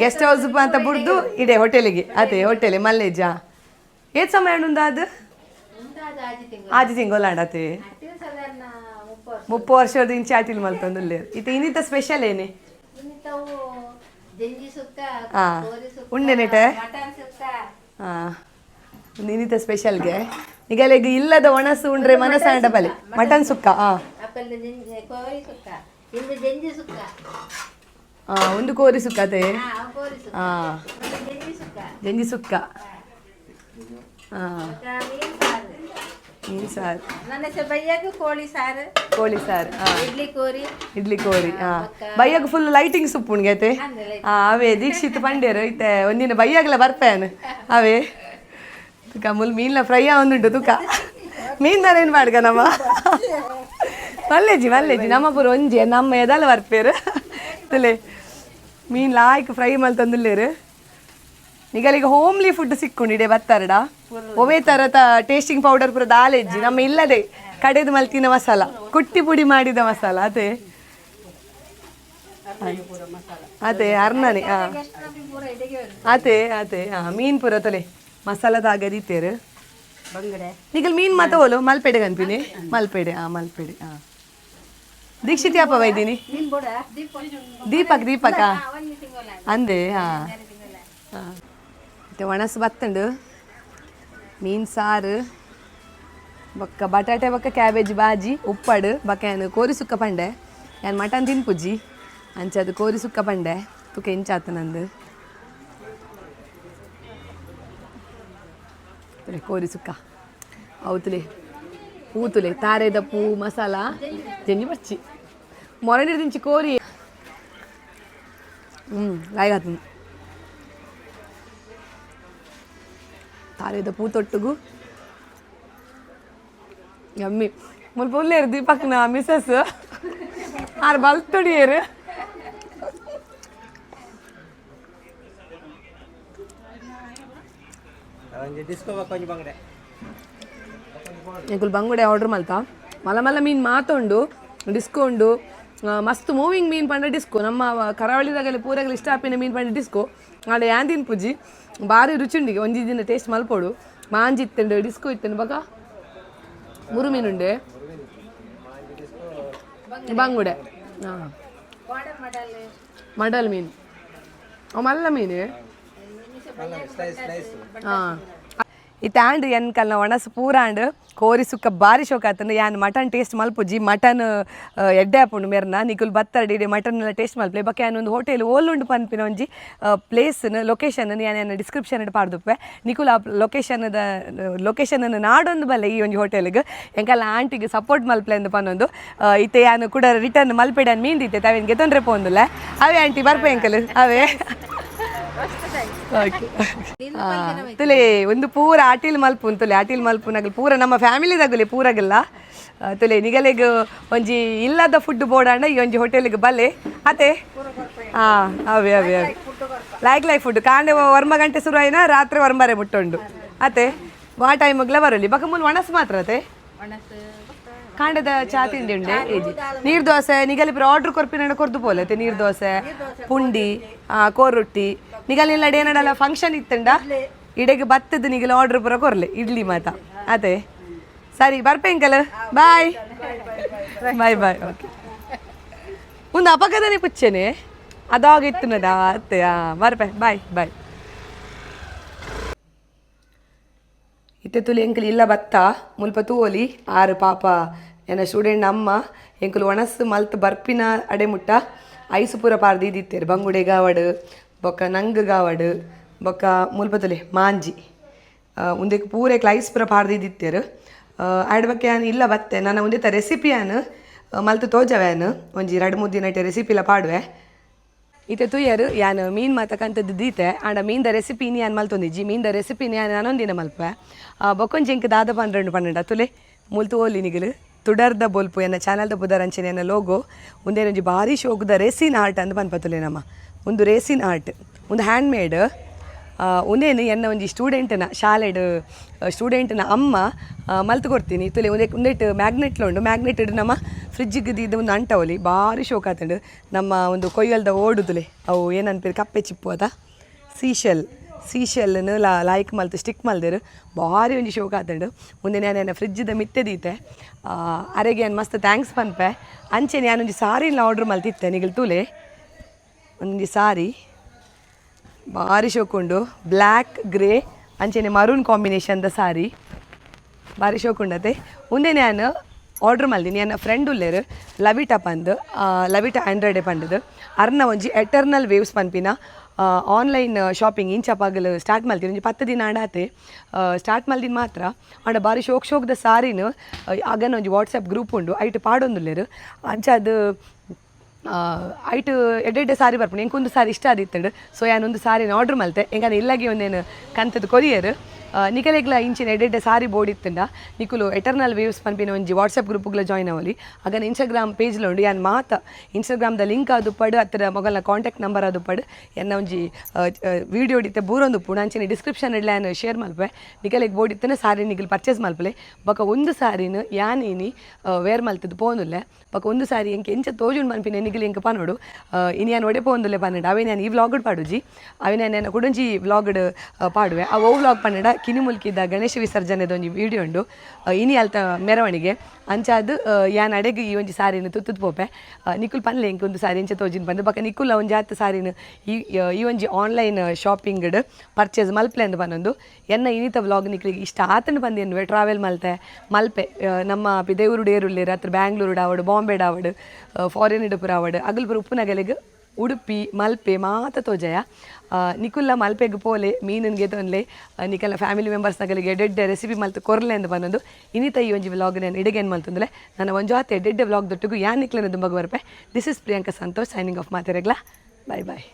ಗೆಸ್ಟ್ ಹೌಸ್ ಅಂತ ಬುಡ್ದು ಇಡೆ ಹೋಟೆಲಿಗೆ ಅತೆ ಹೋಟೆಲ್ ಮಲ್ಲೇಜ ಏತ್ ಸಮಯ ಉಂಡು ಅದು ಆಜಿ ತಿಂಗೋಲಾಂಡತೆ 30 ವರ್ಷದ ಇಂಚೆ ಆಟಿಲ್ ಮಲ್ತೊಂದುಲ್ಲೆ ಇತ್ತೆ ಇನ್ನಿತ ಸ್ಪೆಷಲ್ ಏನೇ ಉಂಡೆನೆಟ ಇನ್ನಿತ ಸ್ಪೆಷಲ್ಗೆ ಈಗ ಇಲ್ಲದ ಒಣಸು ಉಂಡ್ರೆ ಮನಸ್ಸಾಂಡ ಬಲೆ ಮಟನ್ ಸುಕ್ಕ ಒಂದು ಕೋರಿ ಸುಕ್ಕ ಅದೇ ಜಂಜಿ ಸುಕ್ಕ ಮೀನು ಸಾರು ಕೋಳಿ ಸಾರು ಇಡ್ಲಿ ಕೋರಿ ಬಯ್ಯಾಗ ಫುಲ್ ಲೈಟಿಂಗ್ಸ್ ಉಪ್ಪು ಉಣ್ಗೈತೆ ಅವೇ ದೀಕ್ಷಿತ್ ಪಂಡೇರು ಐತೆ ಒಂದಿನ ಬಯ್ಯಾಗಲ ಬರ್ಪೇನು ಅವೇ ತುಕ ಮುಲ್ ಮೀನ್ಲ ಫ್ರೈ ಒಂದುಂಟು ತುಕ ಮೀನ್ ತರ ಏನು ಮಾಡ್ಗ ನಮ್ಮ ಮಲ್ಲೇಜಿ ನಮ್ಮ ಪೂರ ಒಂಜಿ ನಮ್ಮ ಎದಲ್ಲ ಬರ್ಪೇರು ತಲೆ ಮೀನ್ ಲಾಯ್ಕ್ ಫ್ರೈ ಮಲ್ ತಂದುಲ್ಲೇರು ನಿಗಲಿಗೆ ಹೋಮ್ಲಿ ಫುಡ್ ಸಿಕ್ಕೊಂಡಿಡೆ ಬತ್ತಾರಡ ಒವೇ ಥರದ ಟೇಸ್ಟಿಂಗ್ ಪೌಡರ್ ಪೂರ ದಾಲೆಜ್ಜಿ ನಮ್ಮ ಇಲ್ಲದೆ ಕಡೆದು ಮಲ್ತಿನ ಮಸಾಲ ಕುಟ್ಟಿ ಪುಡಿ ಮಾಡಿದ ಮಸಾಲ ಅದೇ ಅರ್ನನೆ ಅದೇ ಮೀನ್ ಪೂರ ತೊಲೆ ಮಸಾಲದಾಗ ರೀತೇರು ನಿಗಲ್ ಮೀನ್ ಮಾತವಲು ಮಲ್ಪೆಡೆ ಕನ್ಪಿನಿ ಮಲ್ಪೆಡೆ ದೀಕ್ಷಿತ್ ಯಾಪ ಬೈದೀನಿ ದೀಪಕ್ ಅಂದೆ ಮತ್ತೆ ಒಣಸು ಬತ್ತಂಡು ಮೀನು ಸಾರು ಬೊಕ್ಕ ಬಟಾಟೆ ಬೊಕ್ಕ ಕ್ಯಾಬೇಜ್ ಬಾಜಿ ಉಪ್ಪಡು ಬೊಕ್ಕ ಏನು ಕೋರಿ ಸುಕ್ಕ ಪಂಡೆ ಏನು ಮಟನ್ ತಿನ್ಪುಜ್ಜಿ ಅಂಚದು ಕೋರಿ ಸುಕ್ಕ ಪಂಡೆ ತುಕ ಇಂಚಾತ ನಂದು ಕೋರಿ ಸುಕ್ಕ ಹೌತುಲೆ ಪೂತುಲೆ ತಾರೆದ ಪೂ ಮಸಾಲ ಜಂಜಿ ಬಚ್ಚಿ ಮೊರಡಿ ದಿಂಚಿ ಕೋರಿ ಲಾಯ್ಗಾತು ತಾರೆದ ಪೂ ತೊಟ್ಟುಗು ಯಮ್ಮಿ ಮುಲ್ಪ ಉಲ್ಲೇರು ದೀಪಕ್ನ ಮಿಸಸ್ ಆರು ಬಲ್ತೊಡಿಯರು ಬಂಗುಡೆ ಆರ್ಡರ್ ಮಲ್ತಾ ಮಲ್ಲ ಮೀನು ಮಾತೊಂಡು ಡಿಸ್ಕೋ ಉಂಡು ಮಸ್ತ್ ಮೂವಿಂಗ್ ಮೀನು ಪಂಡ ಡಿಸ್ಕೋ ನಮ್ಮ ಕರಾವಳಿದಾಗಲಿ ಪೂರಾಗಲಿ ಇಷ್ಟ ಆಪಿನ ಮೀನು ಪಂಡ ಡಿಸ್ಕೋ ಆಡೆ ಯಾಂದಿನ ಪೂಜಿ ಭಾರಿ ರುಚಿ ಉಂಡಿಗೆ ಒಂಜಿ ದಿನ ಟೇಸ್ಟ್ ಮಲ್ಪೋಡು ಮಾಂಜಿ ಇತ್ತಂಡು ಡಿಸ್ಕೋ ಇತ್ತಂಡು ಬಗ ಮುರು ಮೀನುಂಡೆ ಬಂಗುಡೆ ಮಡಲ್ ಮೀನು ಮಲ್ಲ ಮೀನು ಇತ್ತಾಂಡ್ ಎನ್ಕಲ್ನ ಒಣಸು ಪೂರಾಂಡ್ ಕೋರಿ ಸುಕ್ಕ ಬಾರಿ ಶೋಕ ಆತಂದು ಯಾನ್ ಮಟನ್ ಟೇಸ್ಟ್ ಮಲ್ಪುಜಿ ಮಟನ್ ಎಡ್ಡೆ ಆಪುಂಡು ಮೆರ್ನ ನಿಕುಲ್ ಬತ್ತರ್ಡಿ ಮಟನ್ ಎಲ್ಲ ಟೇಸ್ಟ್ ಮಲ್ಪಲೆ ಬಕ್ಕೆ ಒಂದು ಹೋಟೆಲ್ ಓಲುಂಡು ಪನ್ಪಿನ ಒಂಜಿ ಪ್ಲೇಸ್ನ ಲೊಕೇಶನ್ ನಾನು ಡಿಸ್ಕ್ರಿಪ್ಷನ್ ಪಾಡ್ದುಪ್ಪೆ ನಿಕುಲ್ ಆ ಲೊಕೇಶನ್ ನಾಡೊಂದು ಬಲ್ಲೆ ಈ ಒಂಜಿ ಹೋಟೆಲ್ಗೆ ಎಂಕಲ್ಲ ಆಂಟಿಗೆ ಸಪೋರ್ಟ್ ಮಲ್ಪಲೆ ಎಂದು ಪನ್ನೊಂದು ಇತ್ತೆ ಯಾನು ಕೂಡ ರಿಟರ್ನ್ ಮಲ್ಪೆಡೆ ಅನ್ ಮೀಂದಿತ್ತೆ ಅವೇನಿಗೆ ತೊಂದರೆ ಪೋಂದುಲ್ಲ ಅವೇ ಆಂಟಿ ಬರ್ಪೆ ಎಂಕಲ್ ಅವೇ ತುಲೆ ಒಂದು ಪೂರ ಆಟಿಲ್ ಮಲ್ಪು ಅಂತಲೆ ಆಟಿಲ್ ಮಲ್ಪುನಾಗಲಿ ಪೂರ ನಮ್ಮ ಫ್ಯಾಮಿಲಿದಾಗಲಿ ಪೂರಾಗಲ್ಲ ತುಲೆ ನಿಗಲೆಗ್ ಒಂಜಿ ಇಲ್ಲದ ಫುಡ್ ಬೋಡಾಂಡ ಈ ಒಂಜಿ ಹೋಟೆಲ್ಗೆ ಬಲ್ಲೆ ಅತೆ ಅವೇ ಲೈಕ್ ಫುಡ್ ಕಾಂಡೆ 1 ಗಂಟೆ ಶುರು ಆಯ್ನ ರಾತ್ರಿ 1 ಮುಟ್ಟುಂಡು ಅತ್ತೆ ವಾ ಟೈಮ್ಗ್ಲ ಬರಲಿ ಬಕ ಮುಲ್ ಒಣಸ್ ಮಾತ್ರ ಅತ್ತೆ ಕಾಂಡದ ಚಾ ತಿಂಡಿ ಉಂಡೆ ಏಜಿ ನೀರು ದೋಸೆ ನಿಗಲಿ ಆರ್ಡ್ರ್ ಕೊರ್ಪಿನ ಕೊರ್ದು ಪೋಲತ್ತೆ ನೀರು ದೋಸೆ ಪುಂಡಿ ಕೋರೊಟ್ಟಿ ನಿಗಲಿಲ್ಲ ಏನಡಲ್ಲ ಫಂಕ್ಷನ್ ಇತ್ತಂಡ ಇಡೆಗೆ ಬತ್ತದ ನಿಗಲ ಆರ್ಡ್ರ್ ಪೂರ ಕೊರ್ಲೆ ಇಡ್ಲಿ ಮಾತ ಅದೇ ಸರಿ ಬರ್ಪೆ ಅಂಕಲ್ ಬಾಯ್ ಬಾಯ್ ಬಾಯ್ ಓಕೆ ಒಂದು ಅಪಘಾತನೇ ಪುಚ್ಚೇನೆ ಅದಾಗಿತ್ತು ನದ ಅತ್ತೆ ಬರ್ಪೆ ಬಾಯ್ ಬಾಯ್ ಇತ್ತೆ ತುಲಿ ಎಂಕಲ್ ಇಲ್ಲ ಬತ್ತ ಮುಲ್ಪ ತೂವಲಿ ಆರು ಪಾಪ ಏನ ಸ್ಟೂಡೆಂಟ್ ಅಮ್ಮ ಎಂಕಲ್ ಒಣಸು ಮಲ್ತ್ ಬರ್ಪಿನ ಅಡೆ ಮುಟ್ಟ ಐಸು ಪೂರ ಪಾರ್ದು ಇದ್ದಿತ್ತೇರು ಬಂಗುಡೆ ಗಾವಡು ಬೊಕ್ಕ ನಂಗ್ ಗಾವಡು ಬೊಕ್ಕ ಮುಲ್ಪ ತುಲಿ ಮಾಂಜಿ ಉಂದಕ್ಕೆ ಪೂರೆಕ್ಲ ಐಸ್ ಪೂರ ಪಾರ್ದು ಇದ್ದಿತ್ತೇರು ಆಡ್ ಬಗ್ಗೆ ನಾನು ಇಲ್ಲ ಬತ್ತೆ ನಾನು ಒಂದಿತ್ತ ರೆಸಿಪಿಯಾನು ಮಲ್ತು ತೋಜವ್ಯಾನು ಒಂಜಿ 2-3 ದಿನ ರೆಸಿಪಿಲ ಪಾಡುವೆ ಇತ್ತೆ ತುಯ್ಯರು ಯಾನು ಮೀನು ಮಾತಕ್ಕಂಥದ್ದು ದೀತೆ ಆಂಡ ಮೀನ್ದ ರೆಸಿಪಿ ಇನ್ನು ಯಾನು ಮಲ್ತೊಂದಿಜ್ಜಿ ಮೀನ್ದ ರೆಸಿಪಿ ನಾನು ಅನ್ನೊಂದಿನ ಮಲ್ಪೆ ಬೊಕ್ಕೊಂಜಿ ಎಂಕ್ ದಾದ ಪಂಡ್ರೆಂಡು ತುಲೆ ಮುಲ್ತು ಓಲಿ ನಿಗಲು ತುಡರ್ದ ಬೋಲ್ಪು ಎನ್ನ ಚಾನಲ್ದ ಬುದರ್ ಅಂಚೆನೆ ಎನ್ನ ಲೋಗೋ ಒಂದೇನೊಂಜಿ ಭಾರಿ ಶೋಕದ ರೇಸಿನ್ ಆರ್ಟ್ ಅಂದ್ ಪನ್ಪತುಲೆ ನಮ್ಮ ಒಂದು ರೇಸಿನ್ ಆರ್ಟ್ ಒಂದು ಹ್ಯಾಂಡ್ ಮೇಡ್ ಒಂದೇನು ಎನ್ನ ಒಂಜಿ ಸ್ಟೂಡೆಂಟ್ನ ಶಾಲೆಡ್ ಸ್ಟೂಡೆಂಟ್ನ ಅಮ್ಮ ಮಲ್ತು ಕೊಡ್ತೀನಿ ತುಲೆ ಒಂದೇಟು ಮ್ಯಾಗ್ನೆಟ್ಲ ಉಂಡು ಮ್ಯಾಗ್ನೆಟ್ ನಮ್ಮ ಫ್ರಿಜ್ಜಿಗೆ ಇದು ಒಂದು ಅಂಟವಲಿ ಭಾರಿ ಶೋಕ್ ಆತಂಡು ನಮ್ಮ ಒಂದು ಕೊಯ್ಯಲ್ದ ಓಡುದುಲೆ ಅವು ಏನನ್ಪೇರು ಕಪ್ಪೆ ಚಿಪ್ಪು ಅದ ಸೀಶೆಲ್ನ ಲಾಯ್ಕ್ ಮಲ್ತು ಸ್ಟಿಕ್ ಮಲ್ದೇರು ಭಾರಿ ಒಂಜಿ ಶೋಕ್ ಆತಂಡು ಮುಂದೆ ನಾನು ಫ್ರಿಜ್ಜಿದ ಮಿತ್ತೆ ದೀತೆ ಅರೆಗೆ ಏನು ಮಸ್ತ್ ಥ್ಯಾಂಕ್ಸ್ ಪನ್ಪೆ ಅಂಚೆ ನಾನೊಂಜಿ ಸಾರಿನ ಆರ್ಡ್ರ್ ಮಲ್ತಿತ್ತೆ ನಿಗಲ್ ತೂಲೆ ಒಂಜಿ ಸಾರಿ ಭಾರಿ ಶೋಕ್ ಉಂಡು ಬ್ಲ್ಯಾಕ್ ಗ್ರೇ ಅಂಚೆನೆ ಮರೂನ್ ಕಾಂಬಿನೇಷನ್ದ ಸಾರಿ ಭಾರಿ ಶೋಕ್ ಉಂಡತೆ ಮುಂದೆ ನಾನು ಆರ್ಡ್ರ್ ಮಲ್ದಿನಿ ನನ್ನ ಫ್ರೆಂಡ್ ಉಲ್ಲೇರು ಲವಿಟಾ ಪಂದು ಲವಿಟಾ ಆಂಡ್ರಾಯ್ಡೆ ಪಂಡದು ಅರ್ನ ಒಂಜಿ ಎಟರ್ನಲ್ ವೇವ್ಸ್ ಪನ್ಪಿನ ಆನ್ಲೈನ್ ಶಾಪಿಂಗ್ ಇಂಚಪಾಗಲು ಸ್ಟಾರ್ಟ್ ಮಲ್ತೀನಿ ಒಂಜಿ 10 ದಿನ ಆಡಾತೆ ಸ್ಟಾರ್ಟ್ ಮಲ್ದಿನ ಮಾತ್ರ ಆಂಡ ಭಾರಿ ಶೋಕ್ದ ಸಾರಿನ ಆಗನ ಒಂಜಿ ವಾಟ್ಸಪ್ ಗ್ರೂಪ್ ಉಂಡು ಐಟ್ ಪಾಡೊಂದುಲ್ಲೇರು ಅಂಚ ಅದು ಐಟು ಎಡ್ಡೆ ಸಾರಿ ಬರ್ಪುಂಡು ಎಂಕೊಂದು ಸಾರಿ ಇಷ್ಟ ಆದಿತ್ತಂಡು ಸೊ ಯಾನೊಂದು ಸಾರಿನ ಆರ್ಡ್ರ್ ಮಲ್ತೆ ಎಂಗನ ಇಲ್ಲಾಗಿ ಒಂದೇನು ಕಂತದ್ದು ಕೊರಿಯರ್ ನಿಕಲೆಗ್ಲ ಇಂಚಿನ ಎಡ್ಡೆ ಸಾರಿ ಬೋರ್ಡ್ ಇತ್ತಂಡ ನಿಕುಲು ಎಟರ್ನಲ್ ವೇವ್ಸ್ ಪನ್ಪಿನ ಒಂಜಿ ವಾಟ್ಸಪ್ ಗ್ರೂಪ್ಗಳ ಜಾಯ್ನ್ ಅವಲಿ ಆಗನ ಇನ್ಸ್ಟಾಗ್ರಾಮ್ ಪೇಜ್ಲ ಉಂಡು ಯಾನ್ ಮಾತ ಇನ್ಸ್ಟಾಗ್ರಾಮ್ದ ಲಿಂಕ್ ಅದು ಪಡು ಹತ್ತಿರ ಮೊಗಲ್ನ ಕಾಂಟ್ಯಾಕ್ಟ್ ನಂಬರ್ ಅದು ಪಡು ಎನ್ನ ಒಂಜಿ ವೀಡಿಯೋ ಹಿಡಿತೆ ಬೂರೊಂದು ಪುಣ ಅಂಚಿನ ಡಿಸ್ಕ್ರಿಪ್ಷನ್ ಇಡ್ಲ ನಾನು ಶೇರ್ ಮಲ್ಪೆ ನಿಕಲೆಗ್ ಬೋರ್ಡ್ ಇತ್ತನ ಸಾರಿ ನಿಗಲ್ ಪರ್ಚೇಸ್ ಮಲ್ಪಲೆ ಬೊಕ ಒಂದು ಸಾರಿನ ಯಾನೇನಿ ವೇರ್ ಮಲ್ತದ್ದು ಪೋನುಲ್ಲೆ ಬೊಕ ಒಂದು ಸಾರಿ ಎಂಕೆ ಎಂಚ ತೋಜುಂಡು ಪನ್ಪಿನ ನಿಗಲ್ ಎಂಕ ಪನೋಡು ಇನ್ನು ಯಾನು ಒಡೆ ಪೋಂದುಲ್ಲೆ ಪನ್ನಡ ಅವೇ ನಾನು ಈ ವ್ಲಾಗಡ್ ಪಾಡುಜಿ ಅವೇ ನಾನು ಕುಡಂಜಿ ವ್ಲಾಗಡ್ ಪಾಡುವೆ ಆ ಓ ವ್ಲಾಗ್ ಪನ್ನಡ ಕಿನಿ ಮುಲ್ಕಿದ ಗಣೇಶ ವಿಸರ್ಜನೆದ ಒಂಜಿ ವಿಡಿಯೋ ಉಂಡು ಇನಿ ಅಲ್ತ ಮೆರವಣಿಗೆ ಅಂಚಾದು ಯಾನ್ ಅಡೆಗೆ ಈ ಒಂಜಿ ಸಾರಿನ ತುತ್ತುದು ಪೋಪೆ ನಿಕುಲ್ ಪನ್ಲೆ ಎಂಕ್ ಒಂದು ಸಾರಿ ಎಂಚ ತೋಜಿನ್ ಬಂದು ಬಕ ನಿಕುಲ್ ಒಂಜಿ ಆತ ಸಾರಿನ ಈ ಒಂಜಿ ಆನ್ಲೈನ್ ಶಾಪಿಂಗ್ಡ್ ಪರ್ಚೇಸ್ ಮಲ್ಪಲೆ ಅಂದು ಪನ್ನೊಂದು ಎನ್ನ ಇನಿತ ವ್ಲಾಗ್ ನಿಕ್ಲಿಗೆ ಇಷ್ಟ ಆತಂಡು ಬಂದು ಎನ್ನುವೆ ಟ್ರಾವೆಲ್ ಮಲ್ತೆ ಮಲ್ಪೆ ನಮ್ಮ ದೇವರು ಡೇರುಳ್ಳೇರು ಹತ್ರ ಬ್ಯಾಂಗ್ಳೂರು ಡಾವಡು ಬಾಂಬೆ ಡಾವಡು ಫಾರಿನ್ ಇಡುಪುರ ಆವಡು ಅಗಲ್ಪುರ ಉಪ್ಪುನಗಲೆಗೆ ಉಡುಪಿ ಮಲ್ಪೆ ಮಾತ ತೋಜಯ ನಿಕುಲ್ಲ ಮಲ್ಪೆಗೆ ಪೋಲೆ ಮೀನಿಗೆ ತೊಂದ್ಲೆ ನಿಕಲ್ಲ ಫ್ಯಾಮಿಲಿ ಮೆಂಬರ್ಸ್ನಗಳಿಗೆ ಎಡ್ಡೆ ರೆಸಿಪಿ ಮಲ್ತು ಕೊರ್ಲೆ ಎಂದು ಬಂದೊಂದು ಇನ್ನಿತ ಈ ಒಂಜಿ ವ್ಲಾಗ್ ನಾನು ಇಡಗೇನು ಮಲ್ತಂದ್ರೆ ನನ್ನ ಒಂಜಾತೆ ಎಡ್ಡೆ ವ್ಲಾಗ್ ದೊಟ್ಟಿಗೂ ಯಾನ್ ನಿಕ್ಲನ ದುಂಬಗ ಬರ್ಪೆ this is Priyanka Santosh signing off ಮಾತೆರೆಗ್ಲಾ ಬಾಯ್ ಬಾಯ್